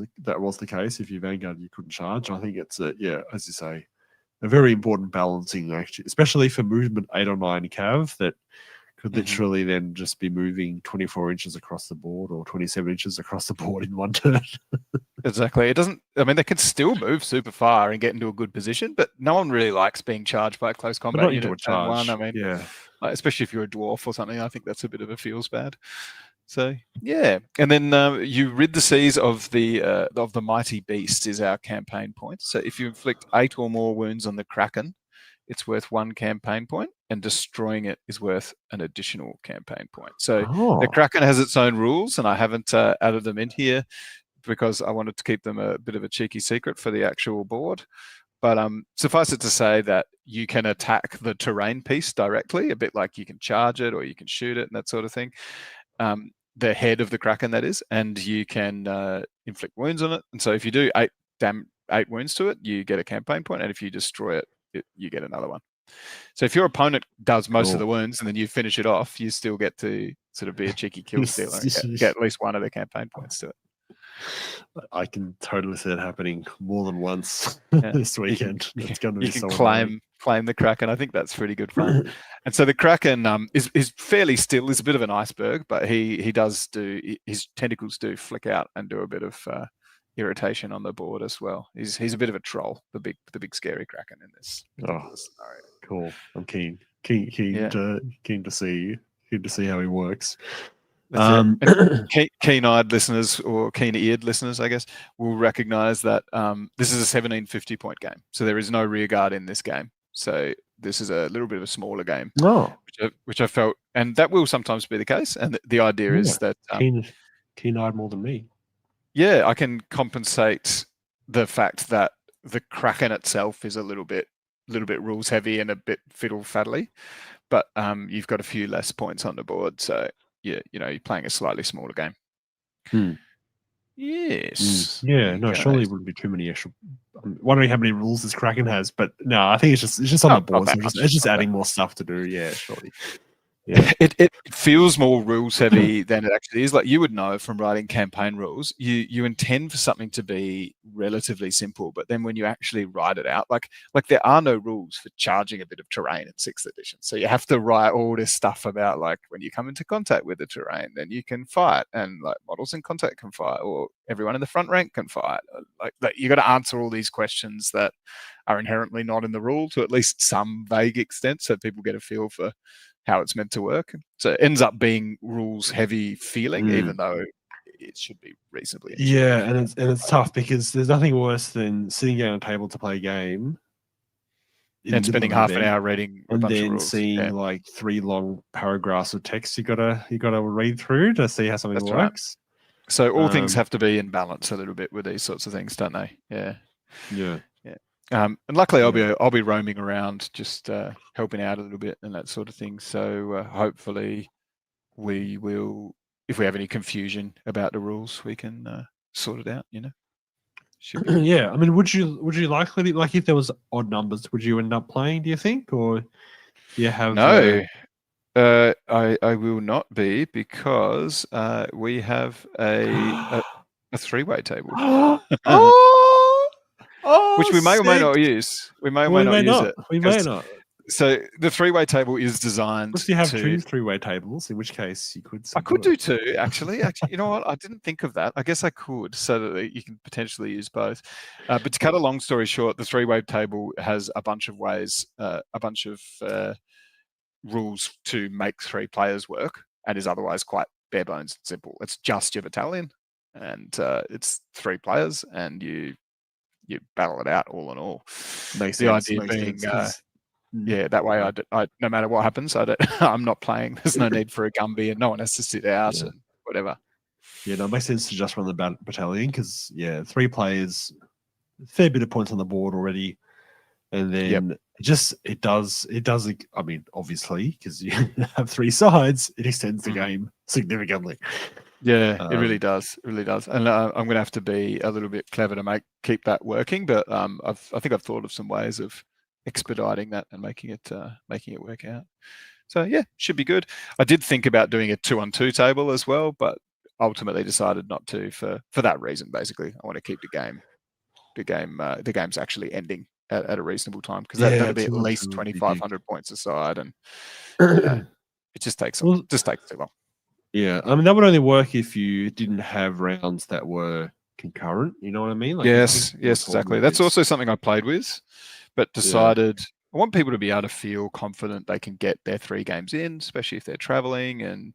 the case. If you vanguard, you couldn't charge. I think it's as you say, a very important balancing actually, especially for movement 8 or 9 cav that could literally then just be moving 24 inches across the board or 27 inches across the board in one turn. Exactly. It doesn't, they can still move super far and get into a good position, but no one really likes being charged by a close combat unit. Especially if you're a dwarf or something, I think that's a bit of a feels bad. So and then you rid the seas of the mighty beast is our campaign point. So if you inflict 8 or more wounds on the Kraken, it's worth 1 campaign point, and destroying it is worth an additional campaign point. So the Kraken has its own rules, and I haven't added them in here because I wanted to keep them a bit of a cheeky secret for the actual board. But suffice it to say that you can attack the terrain piece directly, a bit like you can charge it or you can shoot it and that sort of thing. The head of the Kraken, that is, and you can inflict wounds on it. And so if you do 8 wounds to it, you get a campaign point, and if you destroy it, you get another one. So if your opponent does most of the wounds and then you finish it off, you still get to sort of be a cheeky kill stealer and get at least 1 of the campaign points to it. I can totally see it happening more than once this weekend. It's going to be you can claim the Kraken. I think that's pretty good fun. And so the Kraken is fairly still. He's a bit of an iceberg, but he does do, his tentacles do flick out and do a bit of irritation on the board as well. He's a bit of a troll, the big scary Kraken in this scenario. Cool. I'm keen to see how he works. Keen-eyed listeners or keen-eared listeners, I guess, will recognize that this is a 1750 point game. So there is no rear guard in this game. So this is a little bit of a smaller game, which I felt, and that will sometimes be the case. And the idea is that keen-eyed more than me. yeah, I can compensate the fact that the Kraken itself is a little bit rules heavy and a bit fiddle faddly, but you've got a few less points on the board, so yeah, you're playing a slightly smaller game. Yes. Yeah, no, surely it wouldn't be too many extra. I'm wondering how many rules this Kraken has, but no, I think it's just on the board. So it's just adding more stuff to do. Yeah, surely. Yeah. It feels more rules heavy than it actually is. Like you would know from writing campaign rules, you intend for something to be relatively simple, but then when you actually write it out, like there are no rules for charging a bit of terrain in 6th edition. So you have to write all this stuff about like when you come into contact with the terrain, then you can fight, and like models in contact can fight, or everyone in the front rank can fight. Like you got to answer all these questions that are inherently not in the rule to at least some vague extent, so people get a feel for how it's meant to work. So it ends up being rules heavy feeling, even though it should be reasonably intuitive. Yeah, and it's tough because there's nothing worse than sitting down at a table to play a game and spending half an hour reading a bunch of rules. Seeing like 3 long paragraphs of text you gotta read through to see how something works. Right. So all things have to be in balance a little bit with these sorts of things, don't they? Yeah. And luckily, I'll be roaming around, just helping out a little bit and that sort of thing. So hopefully, we will. If we have any confusion about the rules, we can sort it out. Yeah, I mean, would you likely, like, if there was odd numbers, would you end up playing? Do you think, or do you have no? I will not be, because we have a 3-way table. Which we may or may not use. We may or may not use it. We may not. So the 3-way table is designed. If you have 2 3-way tables, in which case you could. I could do 2 actually. You know what? I didn't think of that. I guess I could, so that you can potentially use both. But to cut a long story short, the 3-way table has a bunch of ways, a bunch of rules to make 3 players work, and is otherwise quite bare bones and simple. It's just your battalion, and it's 3 players, and you battle it out all in all. The idea being, that way I no matter what happens, I'm not playing. There's no need for a Gumby, and no one has to sit out and whatever. Yeah, no, it makes sense to just run the battalion, because 3 players, fair bit of points on the board already, and then it does. I mean, obviously, because you have 3 sides, it extends the game significantly. Yeah, it really does. It really does. And I'm going to have to be a little bit clever to keep that working. But I think I've thought of some ways of expediting that and making it work out. So yeah, should be good. I did think about doing a 2-on-2 table as well, but ultimately decided not to for that reason. Basically, I want to keep the game's actually ending at a reasonable time, because that'll be at least 2,500 points aside, and it just takes too long. Yeah, I mean, that would only work if you didn't have rounds that were concurrent. You know what I mean? Like, yes, exactly. That's also something I played with, but decided I want people to be able to feel confident they can get their 3 games in, especially if they're traveling. And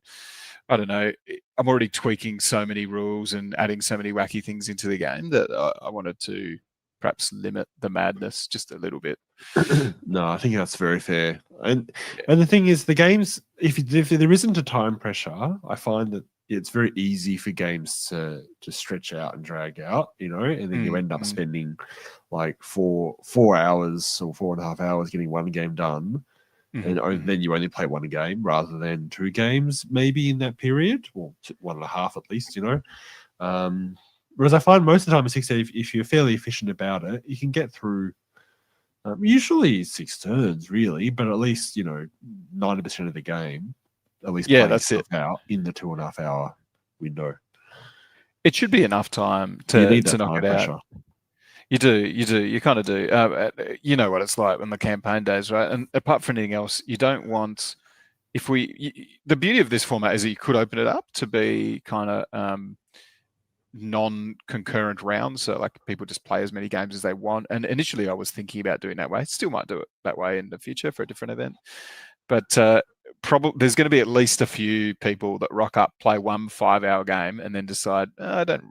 I don't know, I'm already tweaking so many rules and adding so many wacky things into the game that I wanted to perhaps limit the madness just a little bit. No, I think that's very fair. And the thing is, the games, if there isn't a time pressure, I find that it's very easy for games to stretch out and drag out, and then you end up spending like 4 hours or 4.5 hours getting one game done, and then you only play one game rather than 2 games maybe in that period, or 1.5 at least, Whereas I find most of the time in 6th, if you're fairly efficient about it, you can get through usually 6 turns, really, but at least 90% of the game, at least that's it, out in the 2.5 hour window. It should be enough time to knock it out. You do. You kind of do. You know what it's like on the campaign days, right? And apart from anything else, you don't want. The beauty of this format is that you could open it up to be kind of non-concurrent rounds, so like people just play as many games as they want. And initially I was thinking about doing that way. Still might do it that way in the future for a different event, but probably there's going to be at least a few people that rock up, play 1 5-hour game, and then decide I don't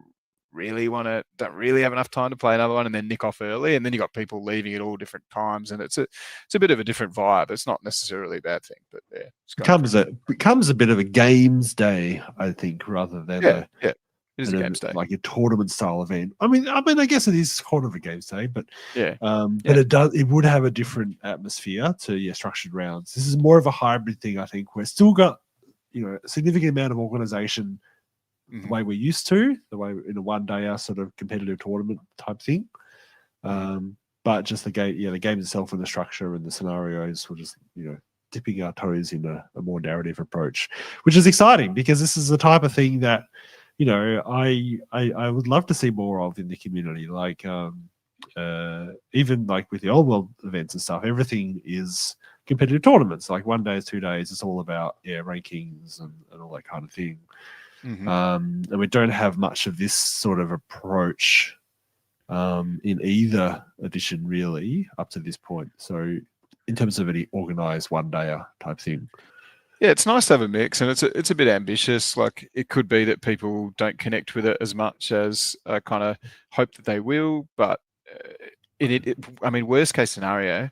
really have enough time to play another one, and then nick off early, and then you got people leaving at all different times, and it's a bit of a different vibe. It's not necessarily a bad thing, but becomes a bit of a games day, I think, rather than It is a games day. like a tournament style event. I mean, I guess it is kind of a games day, but yeah. But it would have a different atmosphere to structured rounds. This is more of a hybrid thing, I think. We're still got a significant amount of organization the way we're used to, the way in a one-day sort of competitive tournament type thing. But just the game itself and the structure and the scenarios were just dipping our toes in a more narrative approach, which is exciting because this is the type of thing that I would love to see more of in the community. Like even like with the old world events and stuff, everything is competitive tournaments. Like 1 day, 2 days, it's all about rankings and all that kind of thing. And we don't have much of this sort of approach in either edition really up to this point. So in terms of any organized 1 day type thing. Yeah, it's nice to have a mix, and it's a bit ambitious. Like it could be that people don't connect with it as much as I kind of hope that they will. But I mean, worst case scenario,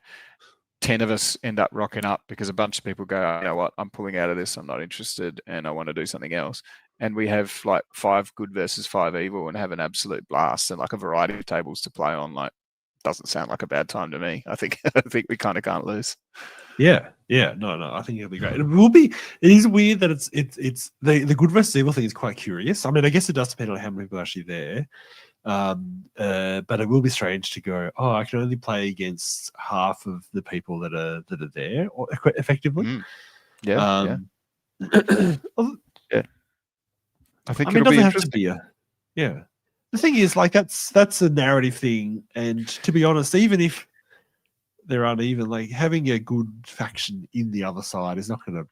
10 of us end up rocking up because a bunch of people go, you know what, I'm pulling out of this. I'm not interested, and I want to do something else. And we have like 5 good versus 5 evil, and have an absolute blast, and like a variety of tables to play on. Like, doesn't sound like a bad time to me. I think we kind of can't lose. Yeah. No, I think it'll be great. It will be. It is weird that it's the good versus evil thing is quite curious. I mean, I guess it does depend on how many people are actually there. But it will be strange to go, oh, I can only play against half of the people that are there, or effectively. Yeah. I think it doesn't have to be The thing is, like that's a narrative thing, and to be honest, even if they're uneven, like having a good faction in the other side is not going to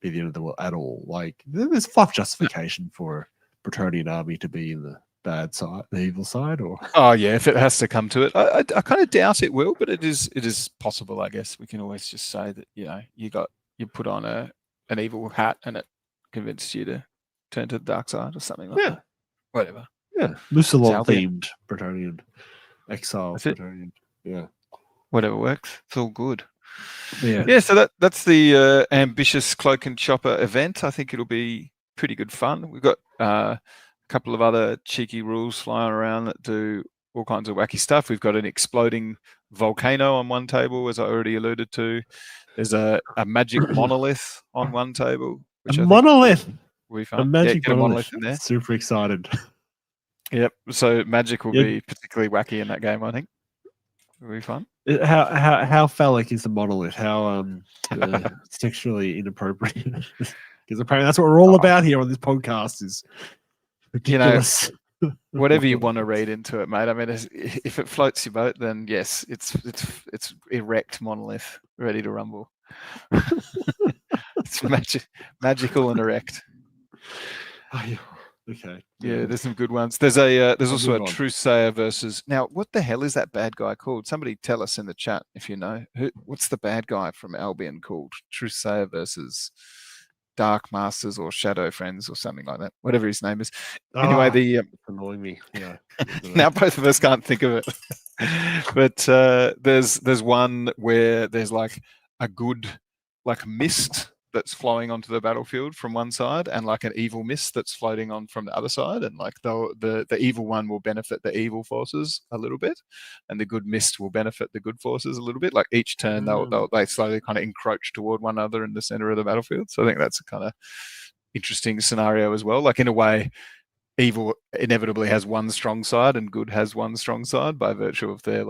be the end of the world at all. Like there's fluff justification for a Bretonnian army to be in the bad side, the evil side, or if it has to come to it, I kind of doubt it will, but it is possible. I guess we can always just say that you put on an evil hat and it convinced you to turn to the dark side or something like that. Whatever. Yeah, Lusalon themed Bretonnian exile Bretonnian. Yeah, whatever works. It's all good. Yeah. So that's the ambitious Cloak and Chopper event. I think it'll be pretty good fun. We've got a couple of other cheeky rules flying around that do all kinds of wacky stuff. We've got an exploding volcano on one table, as I already alluded to. There's a magic monolith on one table. Which monolith. We found. A magic monolith in there. Super excited. Yep. So magic will be particularly wacky in that game, I think. It'll be fun. How phallic is the monolith? How sexually inappropriate? Because apparently that's what we're all about here on this podcast. Is ridiculous. Whatever you want to read into it, mate. I mean, if it floats your boat, then yes, it's erect monolith ready to rumble. It's magical and erect. Okay. Yeah, there's some good ones. There's also a Truthsayer versus. Now, what the hell is that bad guy called? Somebody tell us in the chat if you know. What's the bad guy from Albion called? Truthsayer versus Dark Masters or Shadow Friends or something like that. Whatever his name is. Anyway, it's annoying me. Yeah. Now both of us can't think of it. But there's one where there's like a good mist that's flowing onto the battlefield from one side, and like an evil mist that's floating on from the other side, and like the evil one will benefit the evil forces a little bit, and the good mist will benefit the good forces a little bit. Like each turn they slowly kind of encroach toward one another in the center of the battlefield. So I think that's a kind of interesting scenario as well. Like in a way, evil inevitably has one strong side and good has one strong side by virtue of their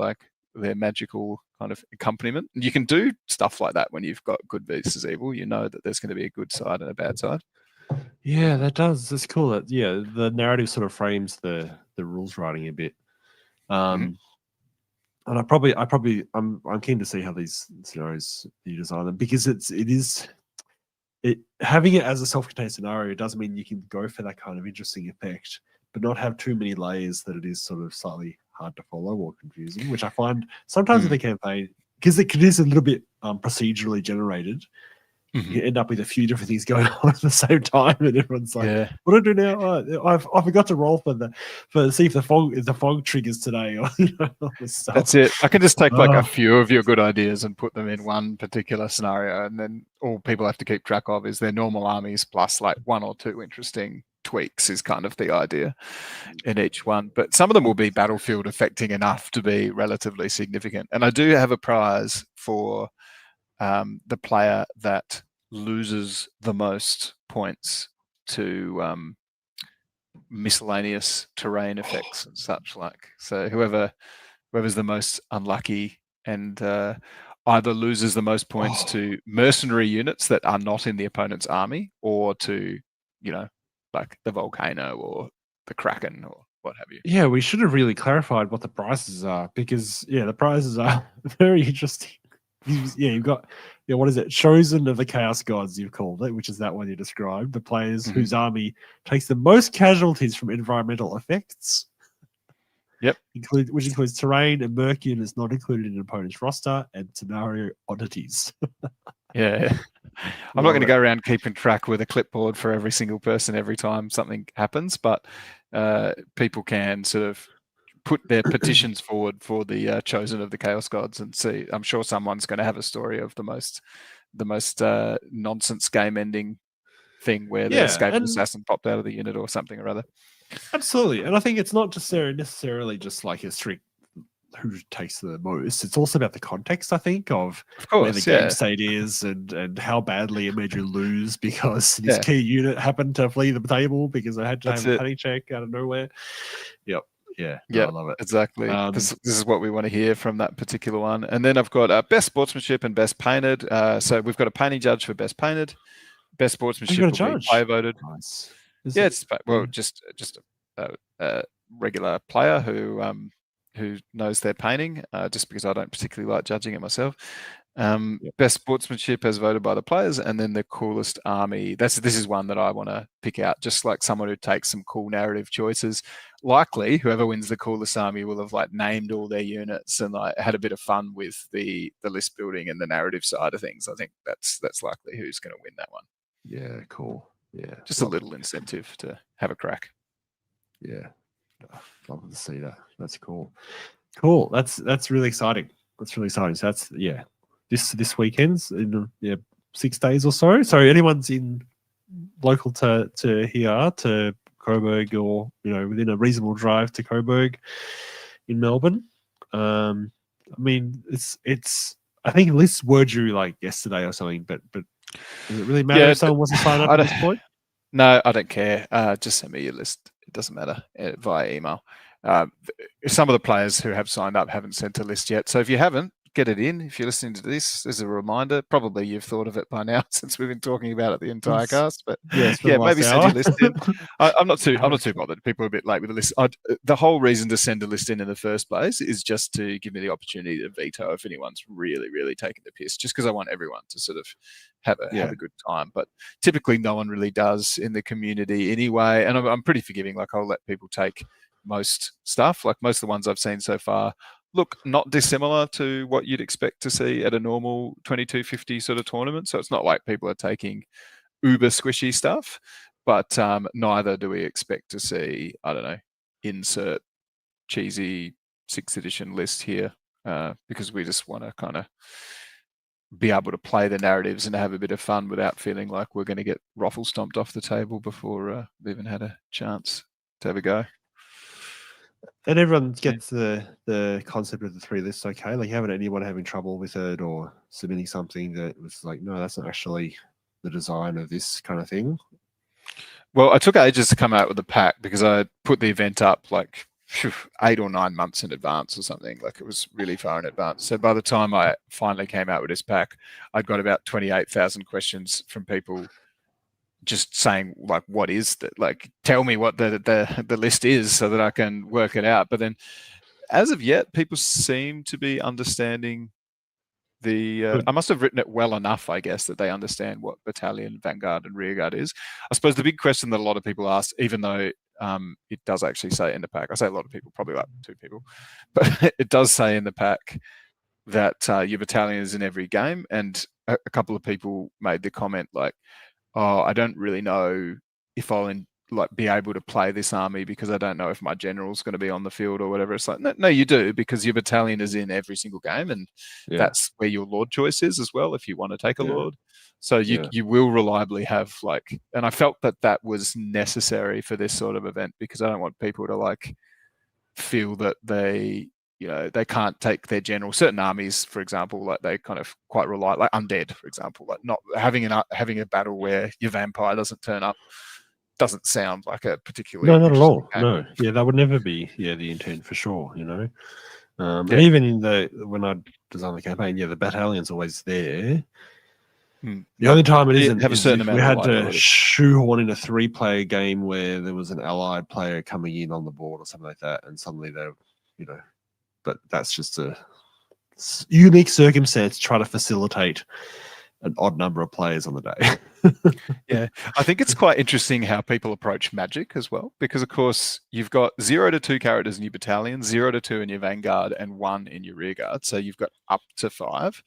magical kind of accompaniment. And you can do stuff like that when you've got good versus evil. You know that there's going to be a good side and a bad side. Yeah, that does. That's cool. The narrative sort of frames the rules writing a bit. And I'm keen to see how these scenarios you design them, because having it as a self-contained scenario does mean you can go for that kind of interesting effect, but not have too many layers that it is sort of slightly hard to follow or confusing, which I find sometimes with the campaign, because it is a little bit procedurally generated, you end up with a few different things going on at the same time, and everyone's like, "What do I do now? I forgot to roll for see if the fog triggers today." Or, all this stuff. That's it. I can just take like a few of your good ideas and put them in one particular scenario, and then all people have to keep track of is their normal armies plus like one or two interesting tweaks is kind of the idea in each one. But some of them will be battlefield affecting enough to be relatively significant. And I do have a prize for the player that loses the most points to miscellaneous terrain effects and such like. So whoever's the most unlucky and either loses the most points to mercenary units that are not in the opponent's army, or to, like the volcano or the kraken or what have you. Yeah, we should have really clarified what the prizes are, because the prizes are very interesting. You've got what is it? Chosen of the Chaos Gods, you've called it, which is that one you described. The players whose army takes the most casualties from environmental effects. Yep. Which includes terrain and merc units not included in an opponent's roster, and scenario oddities. Yeah. I'm not going to go around keeping track with a clipboard for every single person every time something happens, but people can sort of put their petitions forward for the Chosen of the Chaos Gods and see. I'm sure someone's going to have a story of the most nonsense game ending thing where the escaped assassin popped out of the unit or something or other. Absolutely. And I think it's not just necessarily just like a strict who takes the most. It's also about the context, I think, of course, where the game state is and how badly it made you lose because this key unit happened to flee the table because I had to have a panic check out of nowhere. Yep. Yeah, I love it. Exactly. This is what we want to hear from that particular one. And then I've got best sportsmanship and best painted. So we've got a painting judge for best painted. Best sportsmanship will be player voted. Nice. It's just a regular player who knows their painting. Just because I don't particularly like judging it myself. Best sportsmanship as voted by the players, and then the coolest army. This is one that I want to pick out. Just like someone who takes some cool narrative choices. Likely, whoever wins the coolest army will have like named all their units and like had a bit of fun with the list building and the narrative side of things. I think that's likely who's going to win that one. Yeah, cool. Yeah, just a little incentive to have a crack. Yeah, love to see that. That's cool. Cool. That's really exciting. That's really exciting. So that's this weekend's in 6 days or so. So anyone's in local to here to Coburg, or within a reasonable drive to Coburg in Melbourne. I mean, it's. I think lists were due like yesterday or something, but does it really matter if someone wants to sign up at this point? No, I don't care. Just send me your list. It doesn't matter via email. Some of the players who have signed up haven't sent a list yet. So if you haven't, get it in. If you're listening to this, as a reminder, probably you've thought of it by now since we've been talking about it the entire cast. But maybe send your list in. I'm not too bothered. People are a bit late with the list. The whole reason to send a list in the first place is just to give me the opportunity to veto if anyone's really, really taking the piss. Just because I want everyone to sort of have a good time. But typically, no one really does in the community anyway. And I'm pretty forgiving. Like I'll let people take most stuff. Like most of the ones I've seen so far look not dissimilar to what you'd expect to see at a normal 2250 sort of tournament. So it's not like people are taking uber squishy stuff, but neither do we expect to see, I don't know, insert cheesy 6th edition list here because we just want to kind of be able to play the narratives and have a bit of fun without feeling like we're going to get ruffle stomped off the table before we even had a chance to have a go. And everyone gets the concept of the 3 lists okay? Like, haven't anyone having trouble with it or submitting something that was like, no, that's not actually the design of this kind of thing? Well, I took ages to come out with the pack because I put the event up like 8 or 9 months in advance or something. Like it was really far in advance. So by the time I finally came out with this pack, I'd got about 28,000 questions from people just saying like, what is that? Like, tell me what the list is so that I can work it out. But then as of yet, people seem to be understanding I must have written it well enough, I guess, that they understand what battalion, vanguard, and rearguard is. I suppose the big question that a lot of people ask, even though it does actually say in the pack, I say a lot of people, probably like 2 people, but it does say in the pack that your battalion is in every game. And a couple of people made the comment like, oh, I don't really know if I'll like be able to play this army because I don't know if my general's going to be on the field or whatever. It's like, no, you do, because your battalion is in every single game, and that's where your lord choice is as well if you want to take a lord. So you will reliably have like, and I felt that was necessary for this sort of event, because I don't want people to like feel that they can't take their general. Certain armies, for example, like they kind of quite rely, like undead, for example, like not having a battle where your vampire doesn't turn up doesn't sound like a particularly not at all. game. No, that would never be the intent for sure. And even in when I design the campaign, the battalion's always there. The only time it isn't have a certain is amount we of had to reliability. shoehorn in a 3-player game where there was an allied player coming in on the board or something like that, and suddenly they, but that's just a unique circumstance to try to facilitate an odd number of players on the day. Yeah, I think it's quite interesting how people approach Magic as well, because of course you've got 0 to 2 characters in your battalion, 0 to 2 in your vanguard, and 1 in your rearguard. So you've got up to 5.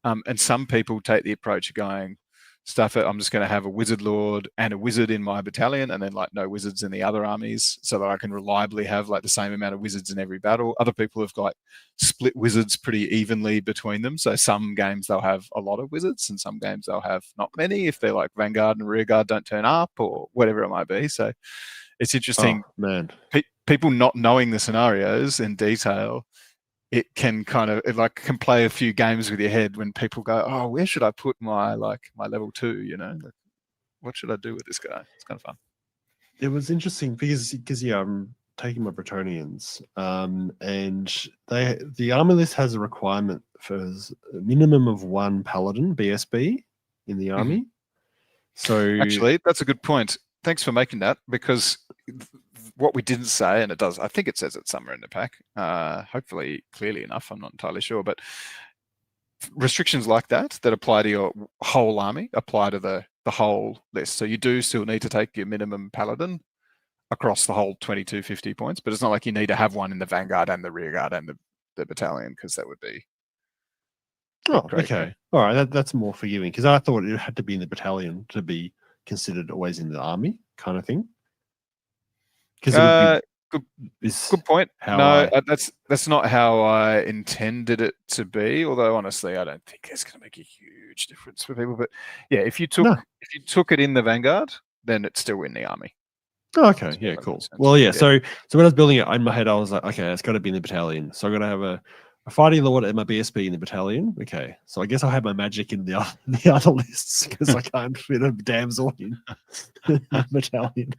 And some people take the approach of going, stuff it, I'm just going to have a wizard lord and a wizard in my battalion, and then like no wizards in the other armies, so that I can reliably have like the same amount of wizards in every battle. Other people have got split wizards pretty evenly between them, so some games they'll have a lot of wizards and some games they'll have not many if they're like vanguard and rearguard don't turn up or whatever it might be. So it's interesting, people not knowing the scenarios in detail. It can can play a few games with your head when people go, oh, where should I put my level 2? What should I do with this guy? It's kind of fun. It was interesting because I'm taking my Bretonians, and the army list has a requirement for a minimum of 1 paladin BSB in the army. So actually, that's a good point. Thanks for making that, because what we didn't say, and I think it says it somewhere in the pack, hopefully clearly enough, I'm not entirely sure, but restrictions like that apply to your whole army apply to the whole list. So you do still need to take your minimum paladin across the whole 2250 points, but it's not like you need to have 1 in the vanguard and the rearguard and the battalion, because that would be okay. All right, that's more forgiving, because I thought it had to be in the battalion to be considered always in the army kind of thing. Good point. That's not how I intended it to be. Although honestly, I don't think it's going to make a huge difference for people. But yeah, if you took it in the vanguard, then it's still in the army. Oh, okay, yeah, cool. Well, yeah. So when I was building it in my head, I was like, okay, it's got to be in the battalion. So I'm going to have a fighting lord and my BSB in the battalion. Okay, so I guess I'll have my magic in the other lists, because I can't fit a damsel in the battalion.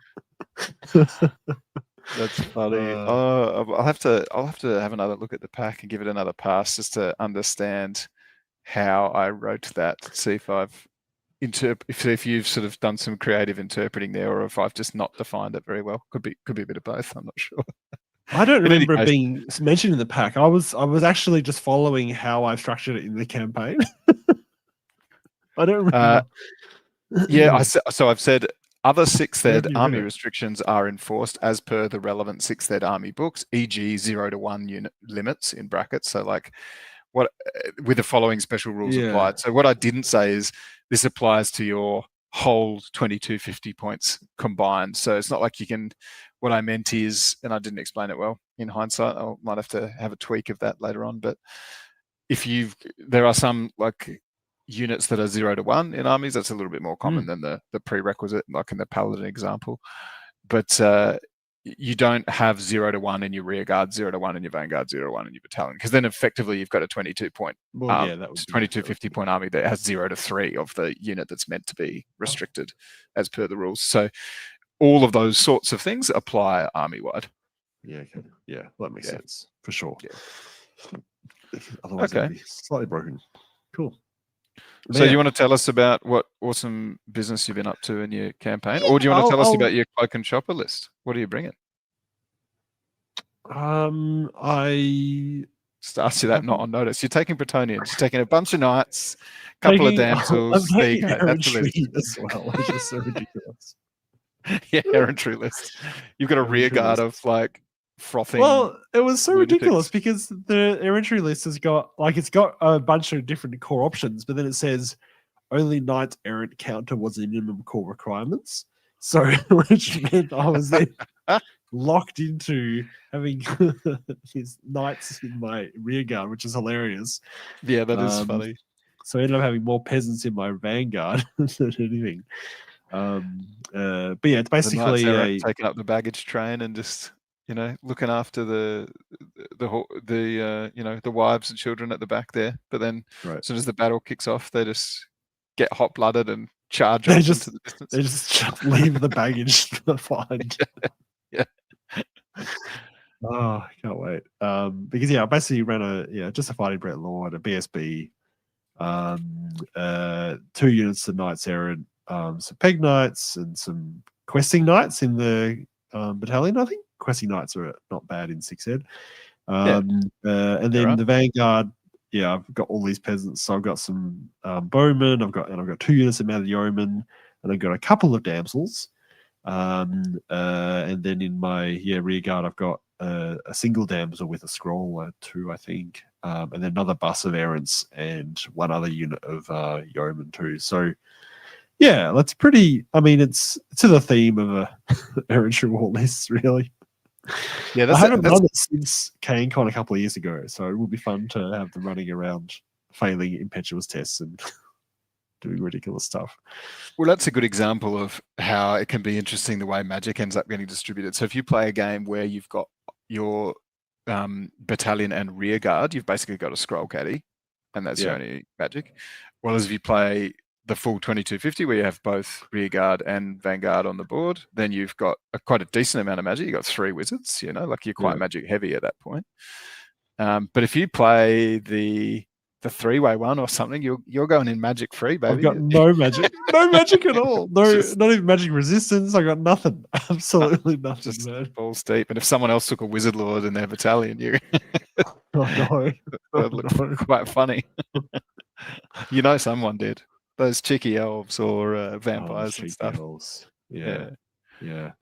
That's funny. I'll have to have another look at the pack and give it another pass just to understand how I wrote that. See if you've sort of done some creative interpreting there, or if I've just not defined it very well. Could be a bit of both. I'm not sure. I don't remember it being mentioned in the pack. I was actually just following how I structured it in the campaign. I don't remember. So I've said other 6th ed army restrictions are enforced as per the relevant 6th ed army books, e.g. 0 to 1 unit limits in brackets. So like what with the following special rules applied. So what I didn't say is this applies to your whole 2250 points combined. So it's not like you can, what I meant is, and I didn't explain it well in hindsight, I might have to have a tweak of that later on, but there are some like units that are 0 to 1 in armies. That's a little bit more common than the prerequisite, like in the paladin example. But you don't have 0 to 1 in your rearguard, 0 to 1 in your vanguard, 0 to 1 in your battalion, because then effectively you've got a 2250 point army that has 0 to 3 of the unit that's meant to be restricted as per the rules. So all of those sorts of things apply army wide. Yeah, okay. Yeah, that makes sense for sure. Yeah. Otherwise, it'd be slightly broken. Cool. So you want to tell us about what awesome business you've been up to in your campaign, or do you want to tell us about your Cloak Choppa list? What are you bringing? I starts you that not on notice. You're taking Bretonians. You're taking a bunch of knights, a couple of damsels. There you go. That's the list as well. It's just so ridiculous. Yeah, errantry list. You've got a rear guard of like frothing. Well, it was so ridiculous because the errantry list has got it's got a bunch of different core options, but then it says only knights errant count towards the minimum core requirements. So, which meant I was then locked into having his knights in my rear guard, which is hilarious. Yeah, that is funny. So I ended up having more peasants in my vanguard than anything. But yeah, it's basically taking up the baggage train and just looking after the wives and children at the back there. But then as soon as the battle kicks off, they just get hot blooded and charge off into the distance. They just leave the baggage behind. Yeah. Oh, I can't wait. Because I basically ran just a fighting Brett Lord, a BSB, 2 units of Knights Errant, some Peg Knights and some Questing Knights in the battalion. I think Questing Knights are not bad in 6 Ed. And then the Vanguard, I've got all these peasants. So I've got some bowmen, I've got 2 units of mounted yeomen, and I've got a couple of damsels. And then in my rear guard, I've got a single damsel with a scroll, 2, I think, and then another bus of errants and 1 other unit of yeomen too. So yeah, that's pretty. I mean, it's to the theme of a errantry war list, really. Yeah, I haven't done it since CanCon a couple of years ago, so it will be fun to have them running around, failing impetuous tests and doing ridiculous stuff. Well, that's a good example of how it can be interesting the way magic ends up getting distributed. So if you play a game where you've got your battalion and rear guard, you've basically got a scroll caddy, and that's your only magic. Whereas if you play the full 2250 where you have both rear guard and vanguard on the board, then you've got quite a decent amount of magic. You've got 3 wizards, like you're quite magic heavy at that point. But if you play the 3-way one or something, you're going in magic free, baby. I've got no magic. No magic at all. No, not even magic resistance. I got nothing. Absolutely nothing, just man. Balls deep. And if someone else took a wizard lord in their battalion, that'd look quite funny. Someone did. Those cheeky elves or vampires and stuff. Elves. Yeah.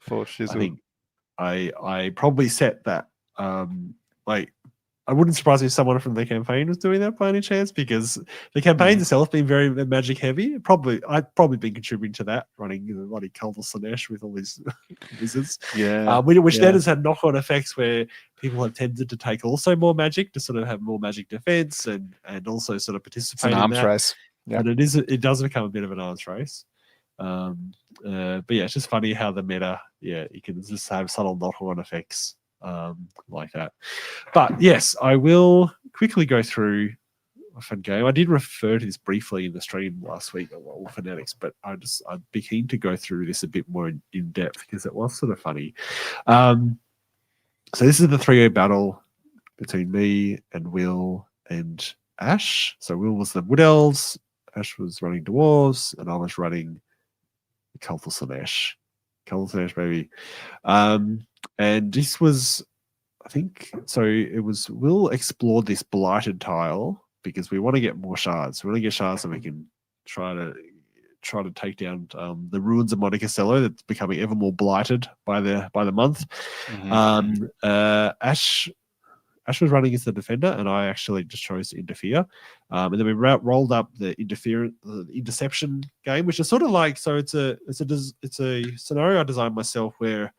For shizzle. I think I probably set that. I wouldn't surprise me if someone from the campaign was doing that by any chance, because the campaign itself being very magic heavy. I'd probably been contributing to that, running the bloody Cult of Slanesh with all these wizards. Which then has had knock-on effects where people have tended to take also more magic to sort of have more magic defense and also sort of participate in arms race. Yeah. And it does become a bit of an arms race. But it's just funny how the meta, you can just have subtle knock-on effects like that. But yes, I will quickly go through a fun game. I did refer to this briefly in the stream last week on Fanatics, but I'd be keen to go through this a bit more in depth because it was sort of funny. So this is the 3-way battle between me and Will and Ash. So Will was the Wood Elves, Ash was running Dwarves, and I was running the Cult of Slanesh. Cult of Slanesh, baby. And this was, I think, so it was, Will explored this blighted tile because we want to get more shards. We want to get shards so we can try to take down the ruins of Monte Castello that's becoming ever more blighted by the month. Ash was running as the defender, and I actually just chose to interfere. And then we rolled up the interception game, which is sort of like, so it's a scenario I designed myself where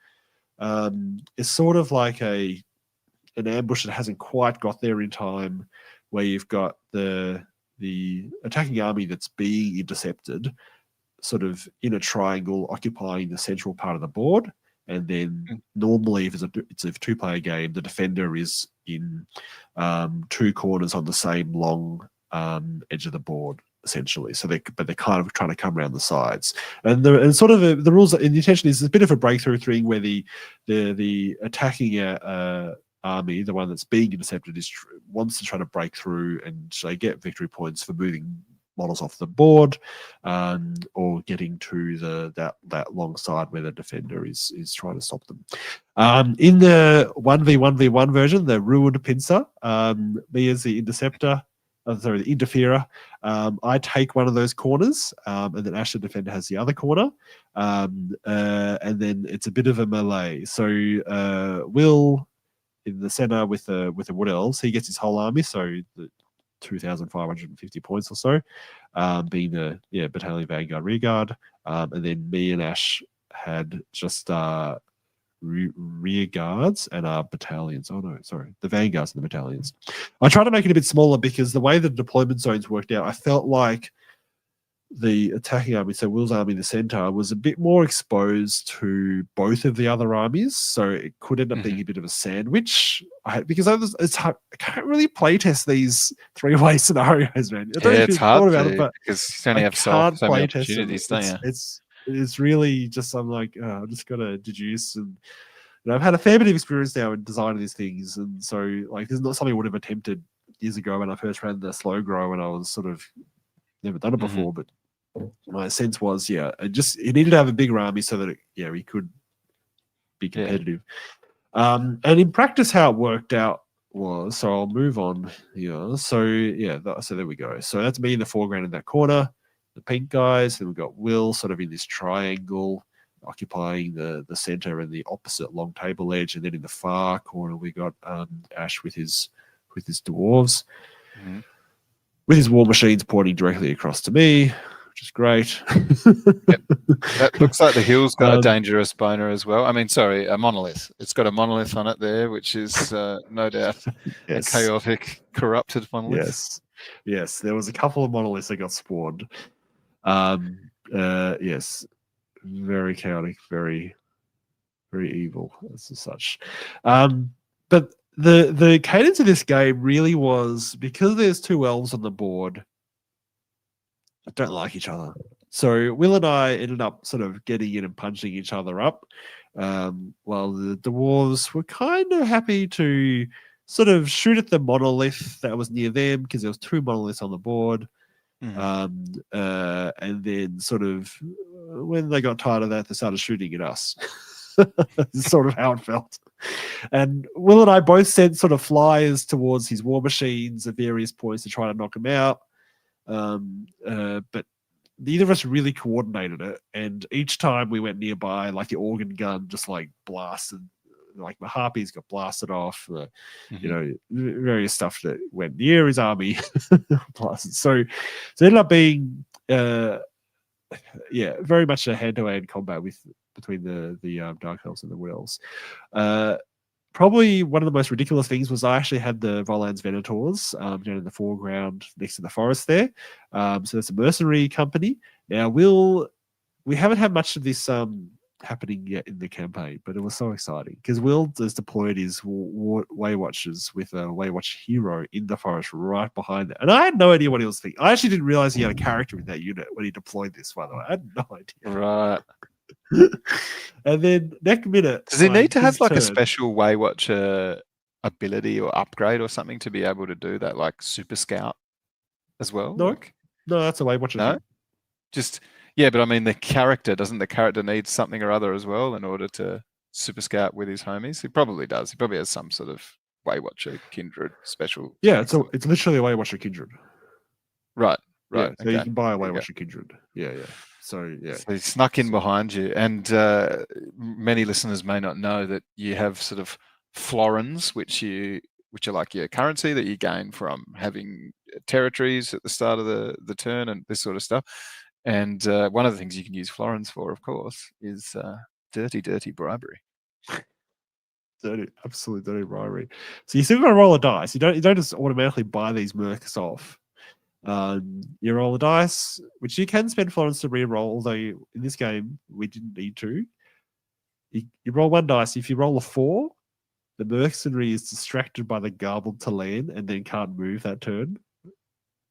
it's sort of like an ambush that hasn't quite got there in time, where you've got the attacking army that's being intercepted sort of in a triangle occupying the central part of the board. And then normally if it's a 2-player game, the defender is in 2 corners on the same long edge of the board, essentially. So they're kind of trying to come around the sides. And the rules, and the intention is a bit of a breakthrough thing where the attacking army, the one that's being intercepted, wants to try to break through, and so they get victory points for moving models off the board, or getting to that long side where the defender is trying to stop them. In the 1v1v1 version, the Ruined Pincer, me as the interceptor, the interferer, I take one of those corners, and then Ash the defender has the other corner, and then it's a bit of a melee. So Will in the center with the Wood Elves, he gets his whole army, so the 2,550 points or so, being the battalion vanguard rear guard, and then me and Ash had just rear guards and battalions. Oh no, sorry, the vanguards and the battalions. I tried to make it a bit smaller because the way the deployment zones worked out, I felt like the attacking army, so Will's army, the centaur, was a bit more exposed to both of the other armies, so it could end up being a bit of a sandwich. Because it's hard, I can't really playtest these 3-way scenarios, man. I don't know if it's you've hard thought about to, it, but because you only have so many opportunities, don't you? It's really just, I'm like, I'm just gonna deduce, and I've had a fair bit of experience now in designing these things, and so like this is not something I would have attempted years ago when I first ran the slow grow, and I was sort of never done it before, but my sense was, it needed to have a bigger army so that we could be competitive. And in practice, how it worked out was, so I'll move on here. So so there we go. So that's me in the foreground in that corner, the pink guys. Then we've got Will sort of in this triangle, occupying the center and the opposite long table edge, and then in the far corner we got Ash with his dwarves, with his war machines pointing directly across to me, which is great. That looks like the hill's got a dangerous boner as well. I mean, sorry, a monolith. It's got a monolith on it there, which is no doubt a chaotic, corrupted monolith. Yes. There was a couple of monoliths that got spawned. Yes, very chaotic, very, very evil as such. But the cadence of this game really was, because there's 2 elves on the board that don't like each other. So Will and I ended up sort of getting in and punching each other up, while the dwarves were kind of happy to sort of shoot at the monolith that was near them, because there was 2 monoliths on the board. And then sort of when they got tired of that, they started shooting at us. That's sort of how it felt. And Will and I both sent sort of flyers towards his war machines at various points to try to knock him out. But neither of us really coordinated it, and each time we went nearby, like the organ gun just like blasted, like the harpies got blasted off, various stuff that went near his army blasted. So it ended up being very much a hand-to-hand combat between the Dark Elves and the Wood Elves. Probably one of the most ridiculous things was I actually had the Volans Venators down in the foreground next to the forest there. So it's a mercenary company. Now, we haven't had much of this happening yet in the campaign, but it was so exciting because Will has deployed his Way Watchers with a Way Watch hero in the forest right behind it. And I had no idea what he was thinking. I actually didn't realize he had a character in that unit when he deployed this, by the way. I had no idea. Right. And then next minute, does he need to have like a special Way Watcher ability or upgrade or something to be able to do that, like Super Scout as well? No, that's a Way Watcher. No, but I mean, doesn't the character need something or other as well in order to Super Scout with his homies? He probably does. He probably has some sort of Way Watcher kindred special. Yeah, it's literally a Way Watcher kindred. Right. Yeah, so you can buy a Way Watcher kindred. Yeah. So he snuck in behind you, and many listeners may not know that you have sort of florins, which are like your currency that you gain from having territories at the start of the turn and this sort of stuff. And one of the things you can use florins for, of course, is dirty bribery. Absolutely dirty bribery. So you still got to roll a dice. You don't just automatically buy these mercs off. You roll the dice, which you can spend florins to re-roll, although in this game we didn't need to. You roll 1 dice. If you roll a 4, the mercenary is distracted by the garbled to land and then can't move that turn,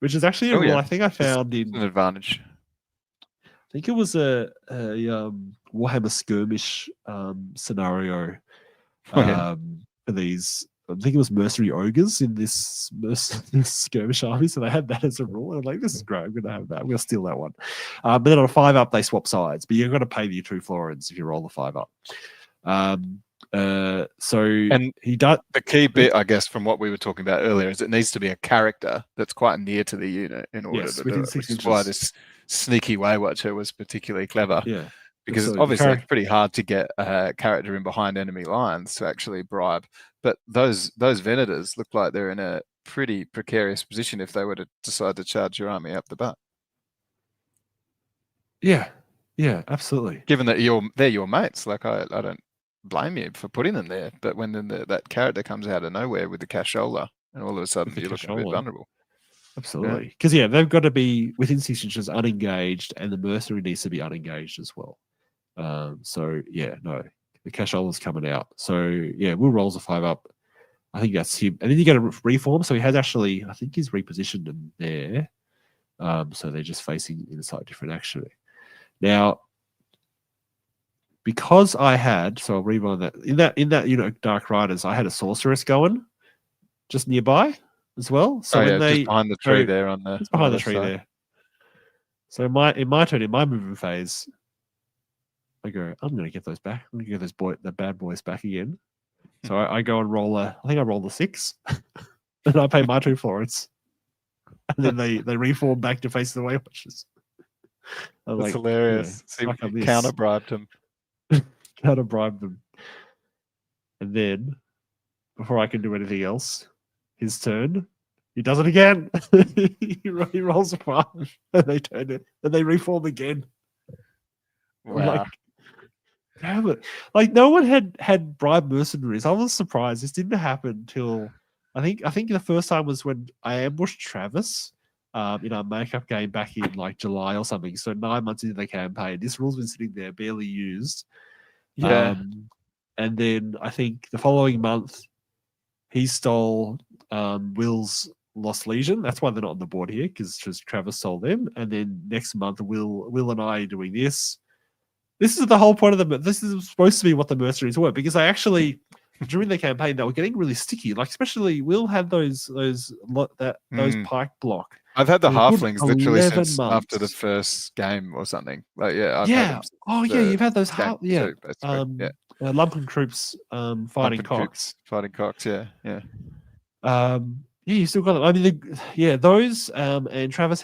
which is actually a rule I think I found in an advantage. I think it was a Warhammer skirmish scenario for these. I think it was mercenary ogres in this skirmish army, so they had that as a rule. And I'm like, this is great. I'm going to have that. I'm going to steal that one. But then on a 5-up, they swap sides, but you've got to pay the 2 florins if you roll the 5-up. And he does. The key bit, I guess, from what we were talking about earlier, is it needs to be a character that's quite near to the unit in order to do it, which is why this sneaky Way Watcher was particularly clever. Yeah. Because obviously it's pretty hard to get a character in behind enemy lines to actually bribe. But those Venators look like they're in a pretty precarious position if they were to decide to charge your army up the butt. Yeah. Yeah, absolutely. Given that they're your mates, like I don't blame you for putting them there. But when then that character comes out of nowhere with the cashola, and all of a sudden you're looking a bit vulnerable. Absolutely. Because they've got to be within 6 inches unengaged, and the mercenary needs to be unengaged as well. So yeah, no, the cashola's coming out. So yeah, Will rolls a 5-up. I think that's him. And then you get a reform. So he has actually, I think he's repositioned them there. So they're just facing in a slightly different actually. Now, because I had, so I'll rewind that. In that Dark Riders, I had a sorceress going just nearby as well. So when just behind the tree there on the behind the tree side. There. So in my turn, in my movement phase, I go, I'm going to get those back. I'm going to get the bad boys back again. So I go and roll I think I roll a 6, and I pay my 2 florins, and then they reform back to face the Waywatchers. That's hilarious. So you counter-bribed him. Counter-bribed them. And then, before I can do anything else, his turn, he does it again. he rolls a 5, and they turn it, and they reform again. Wow. Damn it. Like, no one had bribed mercenaries. I was surprised. This didn't happen till I think the first time was when I ambushed Travis in our makeup game back in like July or something. So 9 months into the campaign. This rule's been sitting there, barely used. Yeah. And then I think the following month he stole Will's Lost Legion. That's why they're not on the board here, because Travis stole them. And then next month Will and I are doing this. This is the whole point of this is supposed to be what the mercenaries were, because I actually, during the campaign, they were getting really sticky. Like, especially Will had those pike block. I've had the halflings literally since after the first game or something. Like, I've had them you've had those lumpen troops fighting cocks. Fighting cocks, yeah. You still got them. I mean, those and Travis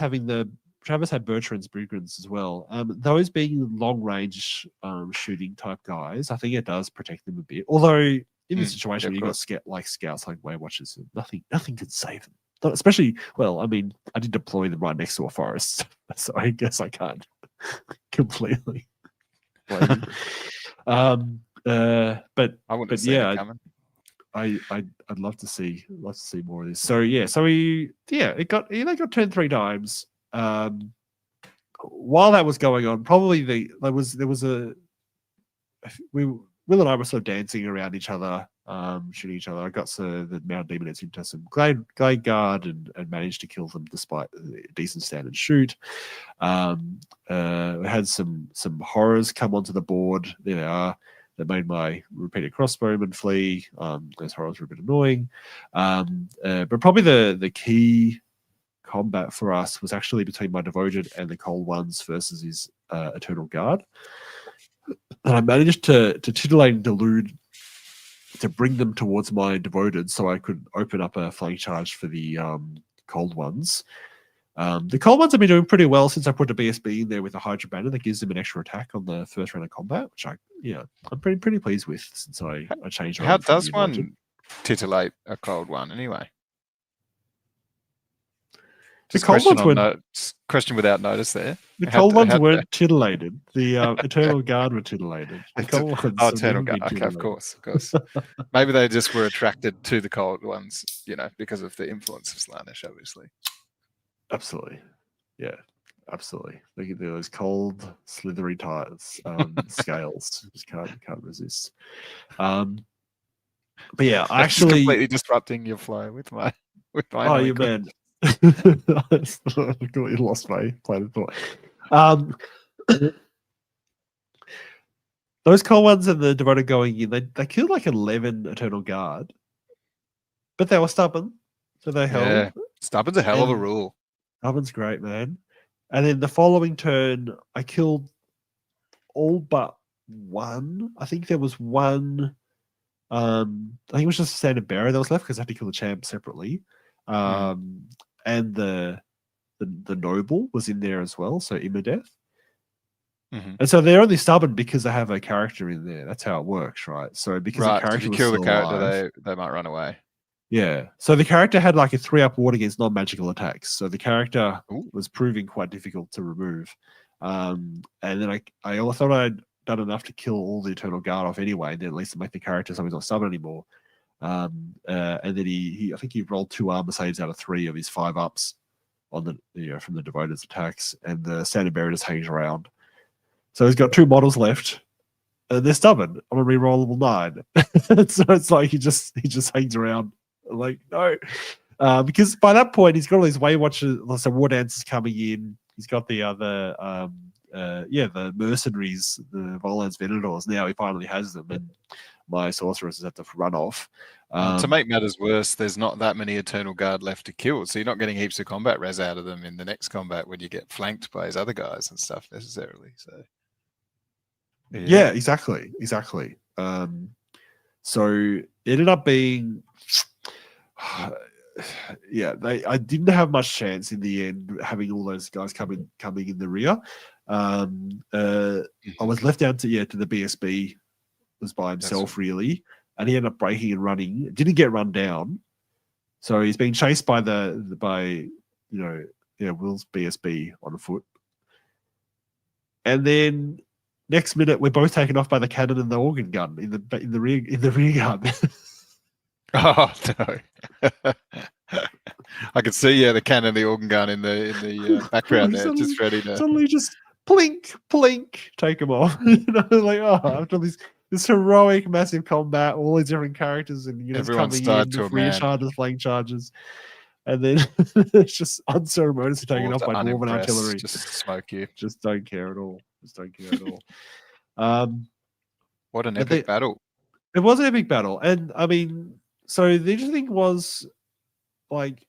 had Bertrand's Brigands as well. Those being long range shooting type guys, I think it does protect them a bit. Although in this situation, you've got scouts like Waywatchers, nothing can save them. Especially, well, I mean, I did deploy them right next to a forest, so I guess I can't completely blame them. But I wouldn't have seen it coming. I'd love to see more of this. So they got turned 3 times. While that was going on, probably Will and I were sort of dancing around each other, shooting each other. I got the Mountain Demonettes into some Glade Guard and managed to kill them despite a decent standard shoot. We had some horrors come onto the board. There they are. They made my repeated crossbowmen flee. Those horrors were a bit annoying. But probably the key combat for us was actually between my Devoted and the Cold Ones versus his Eternal Guard. And I managed to titillate and delude to bring them towards my Devoted so I could open up a flank charge for the Cold Ones. The Cold Ones have been doing pretty well since I put a BSB in there with a Hydra Banner that gives them an extra attack on the first round of combat, which I'm pretty pleased with since I changed. How does one titillate a Cold One anyway? The Cold Ones weren't... Question without notice there. The Cold Ones weren't titillated. The Eternal Guard were titillated. The Cold Ones Eternal Guard. Okay, of course. Maybe they just were attracted to the Cold Ones, because of the influence of Slaanesh, obviously. Absolutely. Yeah, absolutely. Look at those cold, slithery scales. Just can't resist. But yeah, I actually completely disrupting your flow with my oh, you man. I completely lost my plan of thought. Those Cold Ones and the Devoted going in, they killed like 11 Eternal Guard, but they were stubborn, so they held. Yeah, stubborn's a hell of a rule. Stubborn's great, man. And then the following turn, I killed all but one. I think there was one. I think it was just a standard bearer that was left because I had to kill the champ separately. And the noble was in there as well, so Imodeth. And so they're only stubborn because they have a character in there. That's how it works, right? So because the character if you kill the character, they might run away. Yeah. So the character had like a 3-up ward against non-magical attacks. So the character was proving quite difficult to remove. And then I thought I'd done enough to kill all the Eternal Guard off anyway, and then at least make the character so he's not summoned anymore. And then I think he rolled 2 armor saves out of 3 of his 5 ups on the from the Devoted's attacks, and the Standard Bearer just hangs around. So he's got 2 models left, and they're stubborn. I'm a rerollable 9. So it's like he just hangs around. I'm like, no. Because by that point he's got all these Way Watchers, some War Dancers coming in. He's got the other the mercenaries, the Volans Venators. Now he finally has them, and my sorceresses have to run off. To make matters worse, there's not that many Eternal Guard left to kill, so you're not getting heaps of combat res out of them in the next combat when you get flanked by his other guys and stuff necessarily. So yeah, exactly. So it ended up being I didn't have much chance in the end, having all those guys coming in the rear. I was left down to the BSB was by himself really, and he ended up breaking and running. Didn't get run down, so he's being chased by Will's BSB on foot, and then next minute we're both taken off by the cannon and the organ gun in the rear guard. Oh no! I could see the cannon, the organ gun in the background there, just ready to suddenly just plink, take them off. Like after this heroic massive combat, all these different characters and units coming in, with rear charges, flank charges, and then it's just unceremoniously taken off by Dwarven artillery. Just smoke you. Just don't care at all. What an epic battle! It was an epic battle, and I mean, so the interesting thing was, like,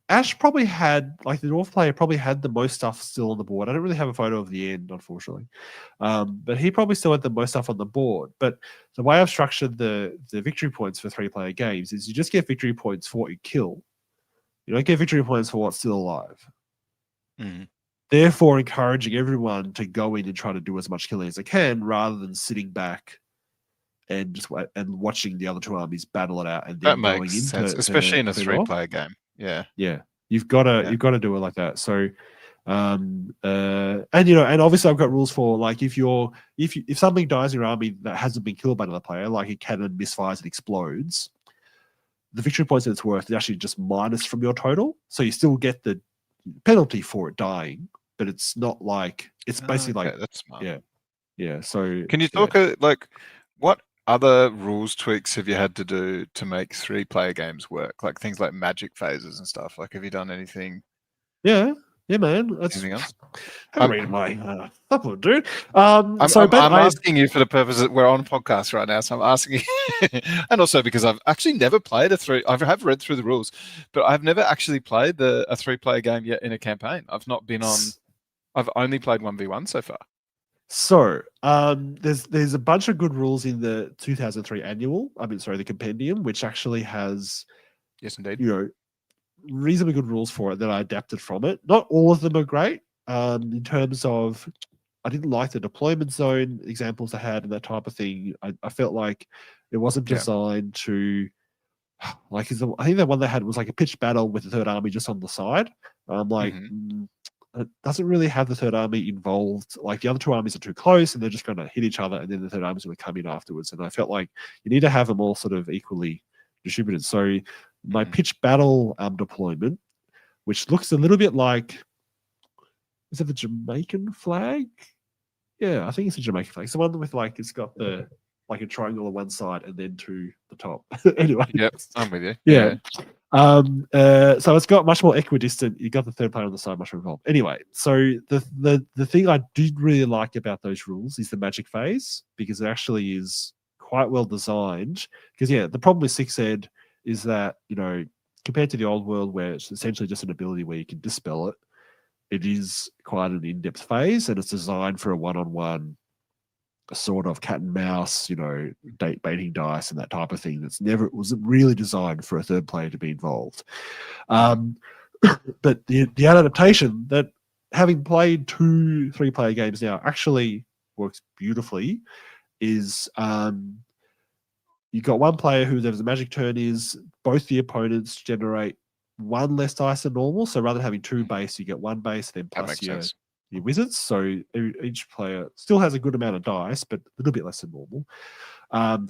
Ash probably had, like, the Dwarf player probably had the most stuff still on the board. I don't really have a photo of the end, unfortunately. But he probably still had the most stuff on the board. But the way I've structured the victory points for 3-player games is you just get victory points for what you kill. You don't get victory points for what's still alive. Mm. Therefore, encouraging everyone to go in and try to do as much killing as they can, rather than sitting back and just watching the other 2 armies battle it out. And then that makes sense, especially in a 3-player game. Yeah. You've got to do it like that. So, and obviously I've got rules for, like, if something dies in your army that hasn't been killed by another player, like a cannon misfires and explodes, the victory points that it's worth is actually just minus from your total. So you still get the penalty for it dying, but it's not like it's basically like that's smart. Yeah. So can you talk like what other rules tweaks have you had to do to make 3-player games work? Like things like magic phases and stuff. Like, have you done anything? Yeah, man. Anything else? I'm reading my upload, dude. I'm asking you for the purpose that we're on a podcast right now, so I'm asking you, and also because I've actually never played I have read through the rules, but I've never actually played a 3-player game yet in a campaign. I've not been on. I've only played 1v1 so far. So there's a bunch of good rules in the 2003 the compendium, which actually has, yes, indeed, reasonably good rules for it that I adapted from it. Not all of them are great. In terms of, I didn't like the deployment zone examples I had and that type of thing. I felt like it wasn't designed to, like, I think the one they had was like a pitched battle with the third army just on the side. I'm like, it doesn't really have the third army involved. Like, the other 2 armies are too close and they're just going to hit each other, and then the third army's going to come in afterwards. And I felt like you need to have them all sort of equally distributed. So my pitched battle deployment, which looks a little bit like, is it the Jamaican flag? Yeah, I think it's a Jamaican flag. It's the one with, like, it's got the, like, a triangle on one side and then to the top. Anyway. Yep, I'm with you. Yeah. So it's got much more equidistant. You got the third player on the side, much more involved. Anyway, so the thing I did really like about those rules is the magic phase, because it actually is quite well designed. Because the problem with 6 Ed is that, compared to the old world where it's essentially just an ability where you can dispel it, it is quite an in-depth phase, and it's designed for a one-on-one sort of cat and mouse, baiting dice and that type of thing. Wasn't really designed for a third player to be involved. But the adaptation that, having played 2 3-player games now, actually works beautifully is you've got one player who there's a magic turn is both the opponents generate 1 less dice than normal. So rather than having 2 base, you get 1 base, then plus your your wizards. So each player still has a good amount of dice, but a little bit less than normal,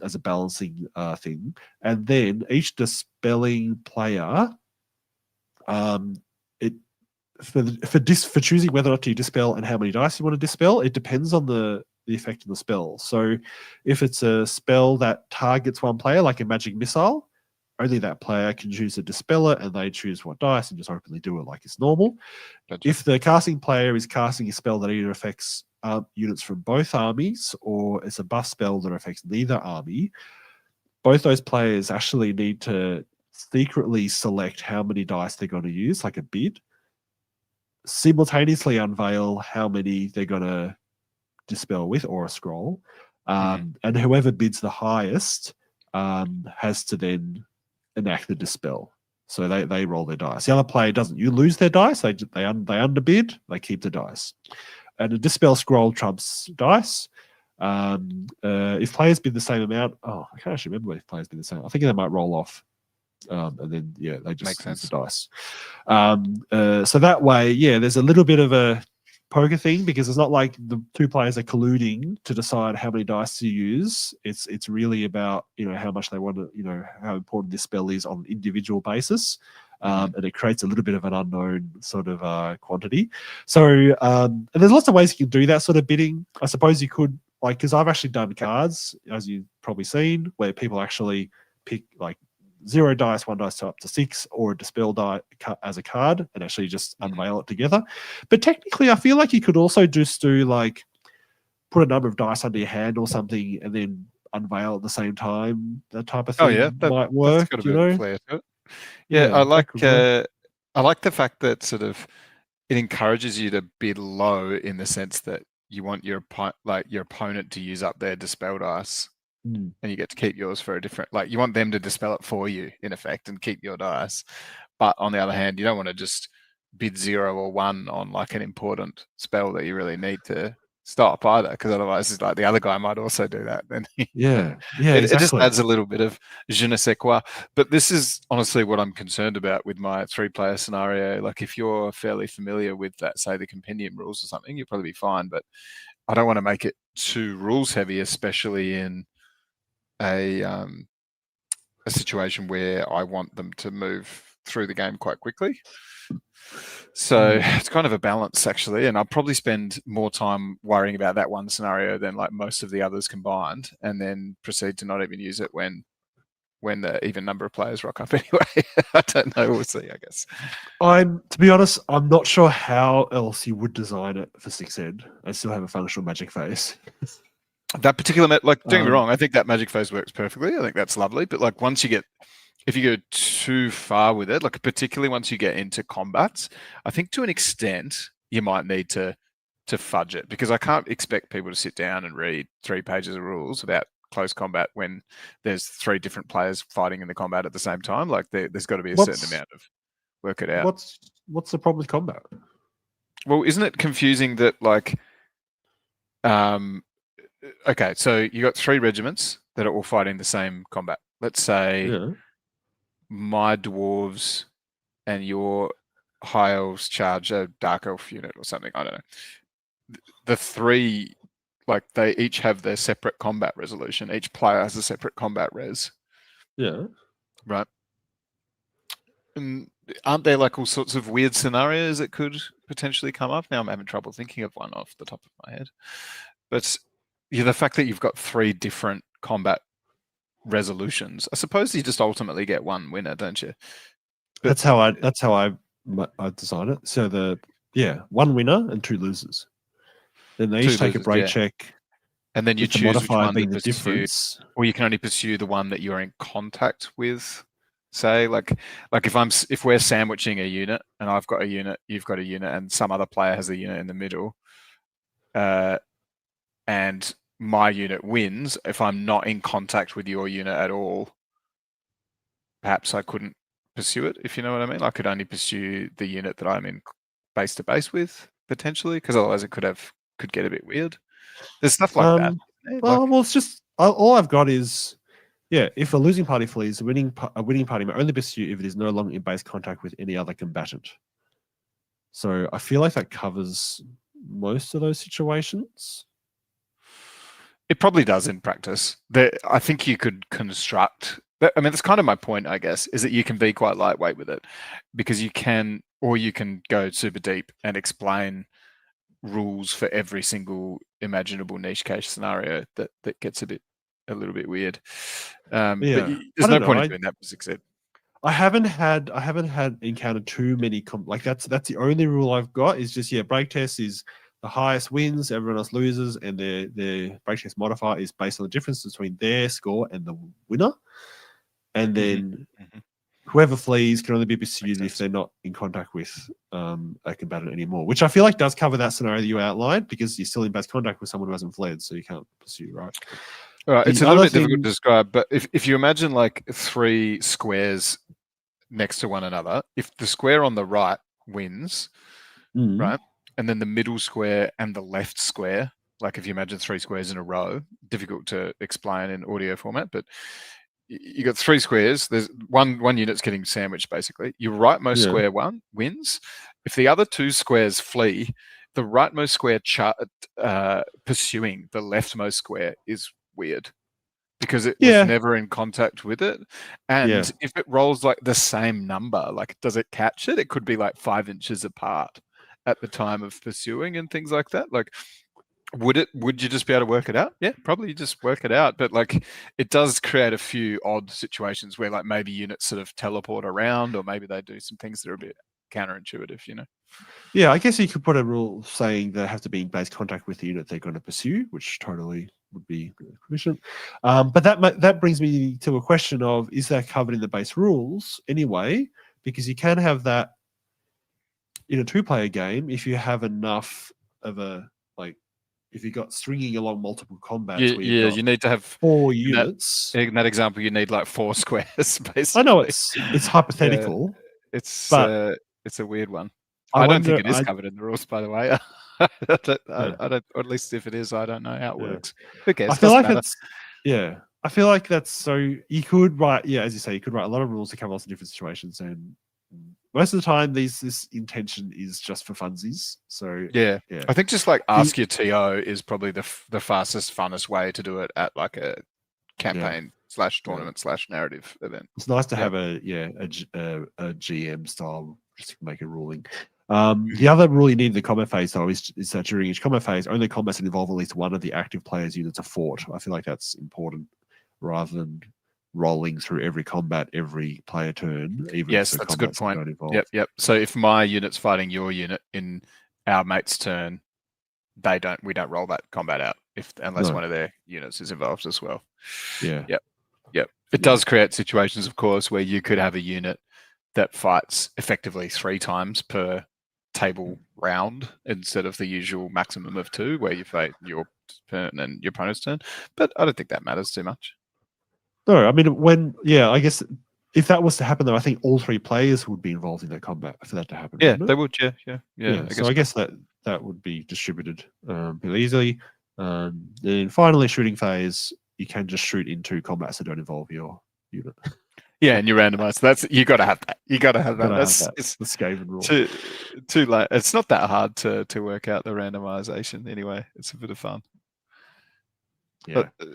as a balancing thing. And then each dispelling player, it for choosing whether or not you dispel and how many dice you want to dispel, it depends on the effect of the spell. So if it's a spell that targets one player, like a magic missile, only that player can choose to dispel it, and they choose what dice and just openly do it like it's normal. Gotcha. If the casting player is casting a spell that either affects units from both armies, or it's a buff spell that affects neither army, both those players actually need to secretly select how many dice they're going to use, like a bid, simultaneously unveil how many they're going to dispel with, or a scroll, and whoever bids the highest has to then enact the dispel. So they roll their dice. The other player doesn't. You lose their dice. They underbid. They keep the dice. And a dispel scroll trumps dice. If players bid the same amount, I can't actually remember if players bid the same. I think they might roll off, and then they just use the dice. So that way, there's a little bit of a poker thing, because it's not like the two players are colluding to decide how many dice to use. It's really about how much they want to, how important this spell is on an individual basis, and it creates a little bit of an unknown sort of quantity. So and there's lots of ways you can do that sort of bidding. I suppose you could, like, because I've actually done cards, as you've probably seen, where people actually pick like 0 dice, 1 dice up to 6, or a dispel die as a card, and actually just unveil it together. But technically, I feel like you could also just do like put a number of dice under your hand or something, and then unveil at the same time. That type of thing might work. That's got a bit of flair to it. Yeah, I like the fact that sort of it encourages you to bid low, in the sense that you want your opponent to use up their dispel dice. And you get to keep yours for a different, like, you want them to dispel it for you, in effect, and keep your dice. But on the other hand, you don't want to just bid 0 or 1 on like an important spell that you really need to stop either, because otherwise it's like the other guy might also do that. Then it just adds a little bit of je ne sais quoi. But this is honestly what I'm concerned about with my 3-player scenario. Like, if you're fairly familiar with that, say the compendium rules or something, you'll probably be fine. But I don't want to make it too rules heavy, especially in a situation where I want them to move through the game quite quickly. So it's kind of a balance, actually, and I'll probably spend more time worrying about that one scenario than like most of the others combined, and then proceed to not even use it when the even number of players rock up anyway. I don't know. We'll see, I guess. To be honest, I'm not sure how else you would design it for 6 Ed. I still have a functional magic phase. That particular, don't get me wrong, I think that magic phase works perfectly. I think that's lovely. But like, if you go too far with it, like particularly once you get into combats, I think to an extent you might need to fudge it, because I can't expect people to sit down and read 3 pages of rules about close combat when there's 3 different players fighting in the combat at the same time. Like, there's got to be a certain amount of work it out. What's the problem with combat? Well, isn't it confusing that, like, okay, so you got 3 regiments that are all fighting the same combat. Let's say my dwarves and your high elves charge a dark elf unit or something. I don't know. The 3, like, they each have their separate combat resolution. Each player has a separate combat res. Yeah. Right. And aren't there like all sorts of weird scenarios that could potentially come up? Now I'm having trouble thinking of one off the top of my head. But the fact that you've got 3 different combat resolutions, I suppose you just ultimately get one winner, don't you? But that's how I design it. So one winner and 2 losers. Then they each take a break check, and then you choose which one being to the difference, or you can only pursue the one that you're in contact with. Say, like if we're sandwiching a unit, and I've got a unit, you've got a unit, and some other player has a unit in the middle, and my unit wins, if I'm not in contact with your unit at all, perhaps I couldn't pursue it, if you know what I mean. I could only pursue the unit that I'm in base to base with, potentially, because otherwise it could get a bit weird. There's stuff like that. Well, it's just all I've got is, if a losing party flees, a winning party may only pursue if it is no longer in base contact with any other combatant. So I feel like that covers most of those situations. It probably does in practice. I think you could construct. I mean, that's kind of my point, I guess, is that you can be quite lightweight with it, because you can go super deep and explain rules for every single imaginable niche case scenario that gets a little bit weird. But there's no point in doing that, as I said. I haven't encountered too many like that's the only rule I've got is just break test is the highest wins, everyone else loses, and their break test modifier is based on the difference between their score and the winner. And then whoever flees can only be pursued if they're not in contact with a combatant anymore, which I feel like does cover that scenario that you outlined, because you're still in base contact with someone who hasn't fled, so you can't pursue, right? All right, it's a little bit difficult to describe, but if you imagine like 3 squares next to one another, if the square on the right wins, right, and then the middle square and the left square, like if you imagine 3 squares in a row, difficult to explain in audio format, but you got 3 squares. There's one unit's getting sandwiched, basically. Your rightmost square one wins. If the other 2 squares flee, the rightmost square pursuing the leftmost square is weird, because it was never in contact with it. And if it rolls like the same number, like does it catch it? It could be like 5 inches apart at the time of pursuing and things like that. Like, would you just be able to work it out? Yeah, probably just work it out. But like, it does create a few odd situations where like maybe units sort of teleport around, or maybe they do some things that are a bit counterintuitive, you know? Yeah, I guess you could put a rule saying they have to be in base contact with the unit they're going to pursue, which totally would be efficient. But that brings me to a question of, is that covered in the base rules anyway? Because you can have that in a 2-player game if you have enough of a, like, if you got stringing along multiple combats. You need to have 4 units. In that example, you need like 4 squares, basically. I know it's hypothetical. It's a weird one. I don't think it is covered in the rules, by the way. I don't, or at least if it is, I don't know how it works. Who cares? I feel like I feel like that's so. You could write, as you say, you could write a lot of rules to cover lots of different situations, and most of the time, this intention is just for funsies. So I think just like ask your TO is probably the fastest, funnest way to do it at like a campaign / tournament / narrative event. It's nice to have a GM style just to make a ruling. The other rule you need in the combat phase, though, is that during each combat phase, only combats that involve at least one of the active players' units are fought. I feel like that's important, rather than rolling through every combat every player turn. Yes, that's a good point. Yep. So if my unit's fighting your unit in our mate's turn, we don't roll that combat out unless one of their units is involved as well. Yep. It does create situations, of course, where you could have a unit that fights effectively 3 times per table round instead of the usual maximum of 2, where you fight your turn and your opponent's turn. But I don't think that matters too much. No, I mean, I guess if that was to happen, though, I think all 3 players would be involved in that combat for that to happen. Yeah, they would. Yeah. I guess that would be distributed really easily. Then finally, shooting phase, you can just shoot into combats that don't involve your unit. Yeah, and you randomize. You got to have that. You got to have that. It's the Skaven rule. Too late. It's not that hard to work out the randomization anyway. It's a bit of fun. Yeah. But,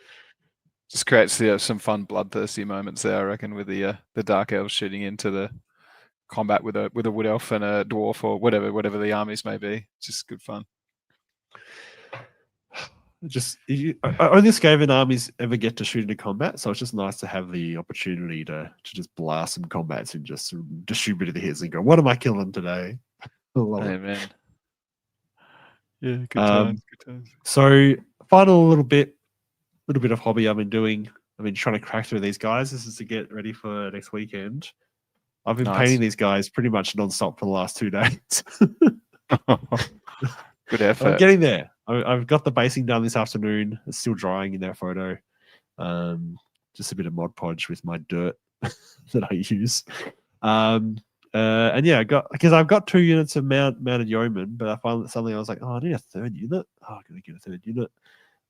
just creates some fun bloodthirsty moments there, I reckon, with the dark elves shooting into the combat with a wood elf and a dwarf, or whatever the armies may be. It's just good fun. Only Skaven armies ever get to shoot into combat, so it's just nice to have the opportunity to just blast some combats and just distribute the hits and go, what am I killing today? Amen. Yeah, good times. So final little bit of hobby I've been doing. I've been trying to crack through these guys. This is to get ready for next weekend. I've been painting these guys pretty much non-stop for the last 2 days. Good effort. I'm getting there. I've got the basing done this afternoon. It's still drying in that photo. Just a bit of Mod Podge with my dirt that I use. And I've got 2 units of mounted yeomen, but I found that suddenly I was like, I need a 3rd unit. I'm going to get a 3rd unit.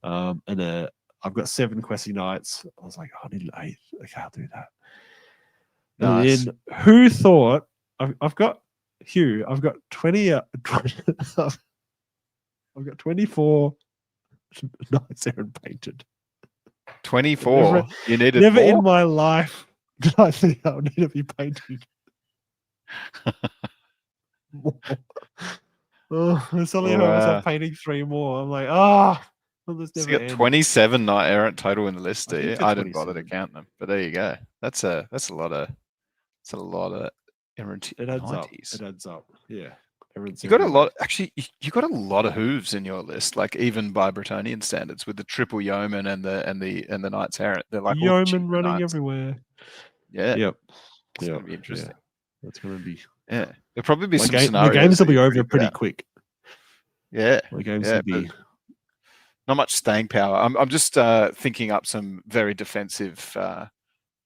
And I've got 7 questing knights. I was like, I need an 8th. I can't do that. Nice. And then who thought I've got 20 I've got 24 Knights Errant painted. 24. You needed Never more? in my life did I think I would need to be painting more. Suddenly I found myself painting 3 more. I'm like, well, this So never you got ends. 27 Knight Errant total in the list, do you? I didn't bother to 27. count them, but there you go. That's a lot of errant It adds up. 90s. It adds up. Yeah. Errant's You got a everywhere. lot. Actually, you got a lot of hooves in your list, like even by Bretonnian standards, with the triple yeoman and the Knights Errant. They're like all Yeoman cheaper running knights. everywhere. Yeah. Yep. It's going to be interesting. Yeah. That's going to be. Yeah. There'll probably be some The scenarios. games will that be you're over pretty quick. Yeah. The games will be. Not much staying power. I'm just thinking up some very defensive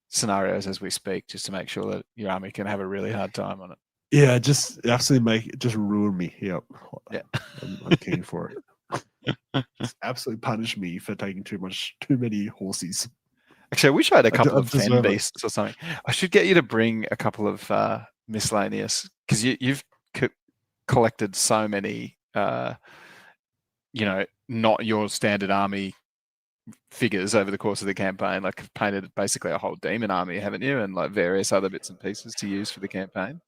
scenarios as we speak, just to make sure that your army can have a really hard time on it. Yeah, just absolutely just ruin me. Yep. Yeah. I'm keen for it. Just absolutely punish me for taking too many horses. Actually, I wish I had a couple of fen deserve it. beasts or something. I should get you to bring a couple of miscellaneous, because you've collected so many, not your standard army figures over the course of the campaign. Like, you've painted basically a whole demon army, haven't you? And like various other bits and pieces to use for the campaign.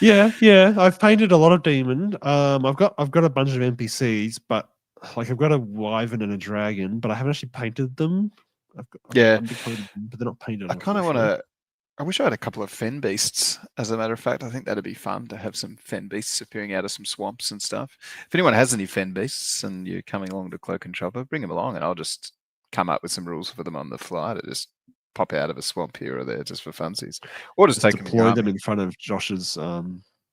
Yeah. I've painted a lot of demon. I've got a bunch of NPCs, but like I've got a wyvern and a dragon, but I haven't actually painted them. I've undercoated them, but they're not painted. I kind of want to. I wish I had a couple of fen beasts. As a matter of fact, I think that'd be fun to have some fen beasts appearing out of some swamps and stuff. If anyone has any fen beasts and you're coming along to Cloak and Chopper, bring them along, and I'll just come up with some rules for them on the fly to just pop out of a swamp here or there just for funsies, or just take deploy them in front of Josh's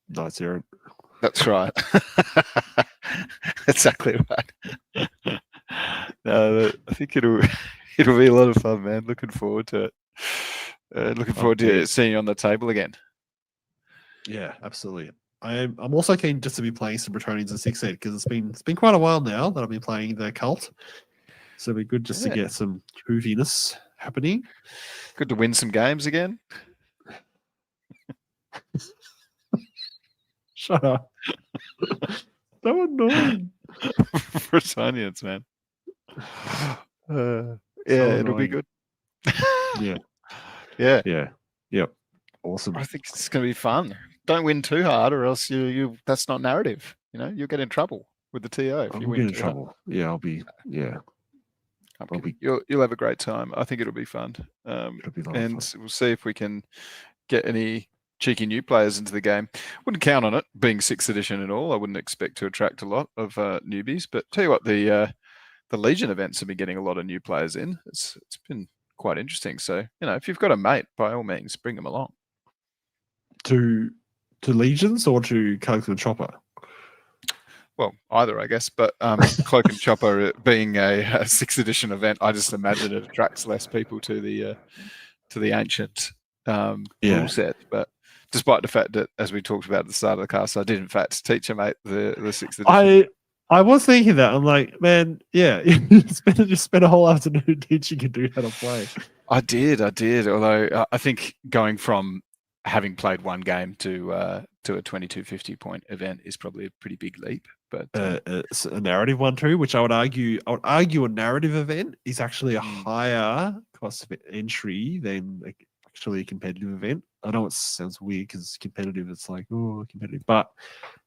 Knights Errant. That's right. Exactly right. No, I think it'll be a lot of fun, man. Looking forward to it. Looking forward to seeing you on the table again. Yeah, absolutely. I'm also keen just to be playing some Bretonians in 6th ed, because it's been quite a while now that I've been playing the cult. So it'd be good just to get some hooviness happening. Good to win some games again. Shut up. So annoying. Bretonians, man. It'll be good. Yeah. Yep. Awesome. I think it's going to be fun. Don't win too hard, or else you that's not narrative. You'll get in trouble with the TO if you win. Get in trouble. Hard. Yeah, I'll be. Yeah. You'll have a great time. I think it'll be fun. And we'll see if we can get any cheeky new players into the game. Wouldn't count on it being 6th edition and all. I wouldn't expect to attract a lot of newbies. But tell you what, the Legion events have been getting a lot of new players in. It's been quite interesting. So if you've got a mate, by all means, bring them along. To Legions or to Cloak and Chopper? Well, either, I guess. But Cloak and Chopper being a 6th edition event, I just imagine it attracts less people to the ancient rule set. But despite the fact that, as we talked about at the start of the cast, I did in fact teach a mate the 6th edition. I was thinking that. I'm like, man, yeah, you spent a whole afternoon teaching you do how to play. I did. Although I think going from having played one game to a 2250 point event is probably a pretty big leap. But it's a narrative one too, which I would argue a narrative event is actually a higher cost of entry than actually a competitive event. I know it sounds weird because competitive, it's like, oh, competitive, but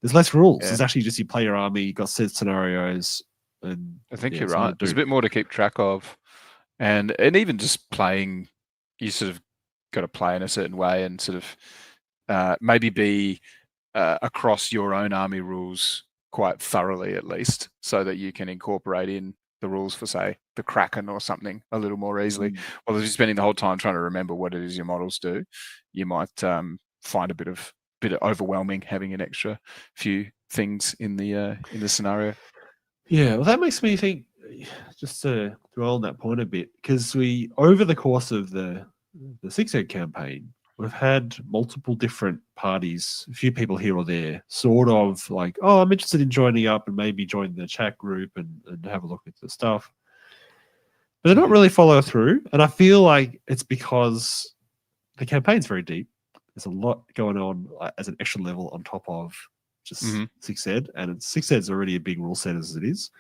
there's less rules. It's actually just you play your army, you got set scenarios, and I think you're right. There's a bit more to keep track of, and even just playing, you sort of got to play in a certain way and sort of maybe be across your own army rules quite thoroughly, at least, so that you can incorporate in the rules for, say, the Kraken or something a little more easily. Well, if you're spending the whole time trying to remember what it is your models do, you might find a bit of overwhelming having an extra few things in the scenario. Yeah, well, that makes me think, just to dwell on that point a bit, because we, over the course of the 6th ed campaign, we've had multiple different parties, a few people here or there, sort of like, oh, I'm interested in joining up and maybe join the chat group and have a look at the stuff. But they don't really follow through. And I feel like it's because the campaign's very deep. There's a lot going on as an extra level on top of just six ed, and six ed's already a big rule set as it is.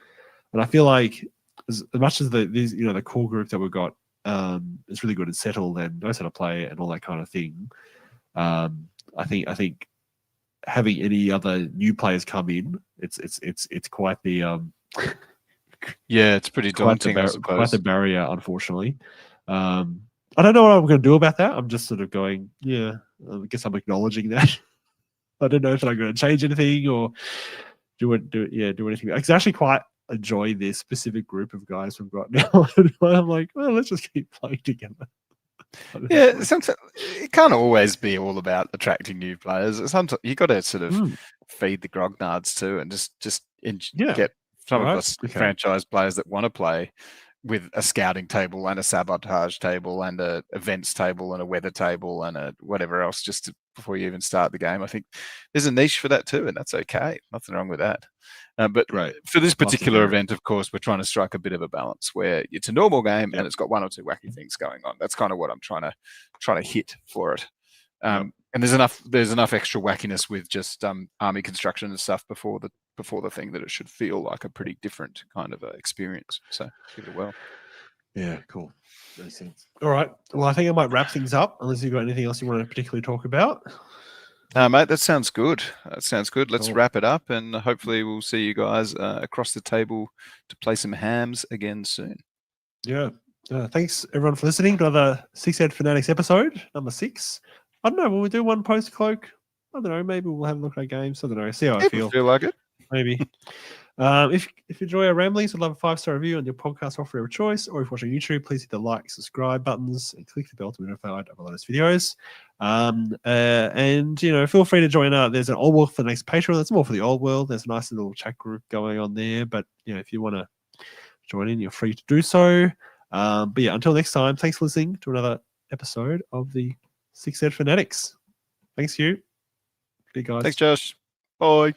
And I feel like as much as these the core group that we've got is really good and settled and knows how to play and all that kind of thing. I think having any other new players come in, it's quite the it's pretty daunting. I suppose quite the barrier, unfortunately. I don't know what I'm going to do about that. I'm just sort of going, I guess I'm acknowledging that. I don't know if I'm going to change anything or do anything. I actually quite enjoy this specific group of guys we've got now. I'm like, well, let's just keep playing together. Yeah, sometimes it can't always be all about attracting new players. Sometimes you got to sort of feed the grognards too, and just get some of us franchise players that want to play with a scouting table and a sabotage table and a events table and a weather table and a whatever else before you even start the game. I think there's a niche for that too, and that's okay. Nothing wrong with that. But for this particular event, of course, we're trying to strike a bit of a balance where it's a normal game and it's got one or two wacky things going on. That's kind of what I'm trying to hit for it. And there's enough extra wackiness with just army construction and stuff before the thing that it should feel like a pretty different kind of experience. So give it a whirl. Yeah, cool. Makes sense. All right. Well, I think I might wrap things up unless you've got anything else you want to particularly talk about. No, mate, that sounds good. Let's wrap it up, and hopefully we'll see you guys across the table to play some hams again soon. Yeah. Thanks, everyone, for listening to another Six Ed Fanatics episode, number 6. I don't know. Will we do one post-cloak? I don't know. Maybe we'll have a look at games. I don't know. See how I feel. Feel like it? Maybe. If you enjoy our ramblings, I'd love a 5-star review on your podcast software of choice, or if you're watching YouTube, please hit the like, subscribe buttons, and click the bell to be notified of our latest videos. And feel free to join. There's an old world for the next Patreon. That's more for the old world. There's a nice little chat group going on there. But if you want to join in, you're free to do so. But until next time, thanks for listening to another episode of the Six Ed Fanatics. Thanks, Hugh. Big guys. Thanks, Josh. Bye.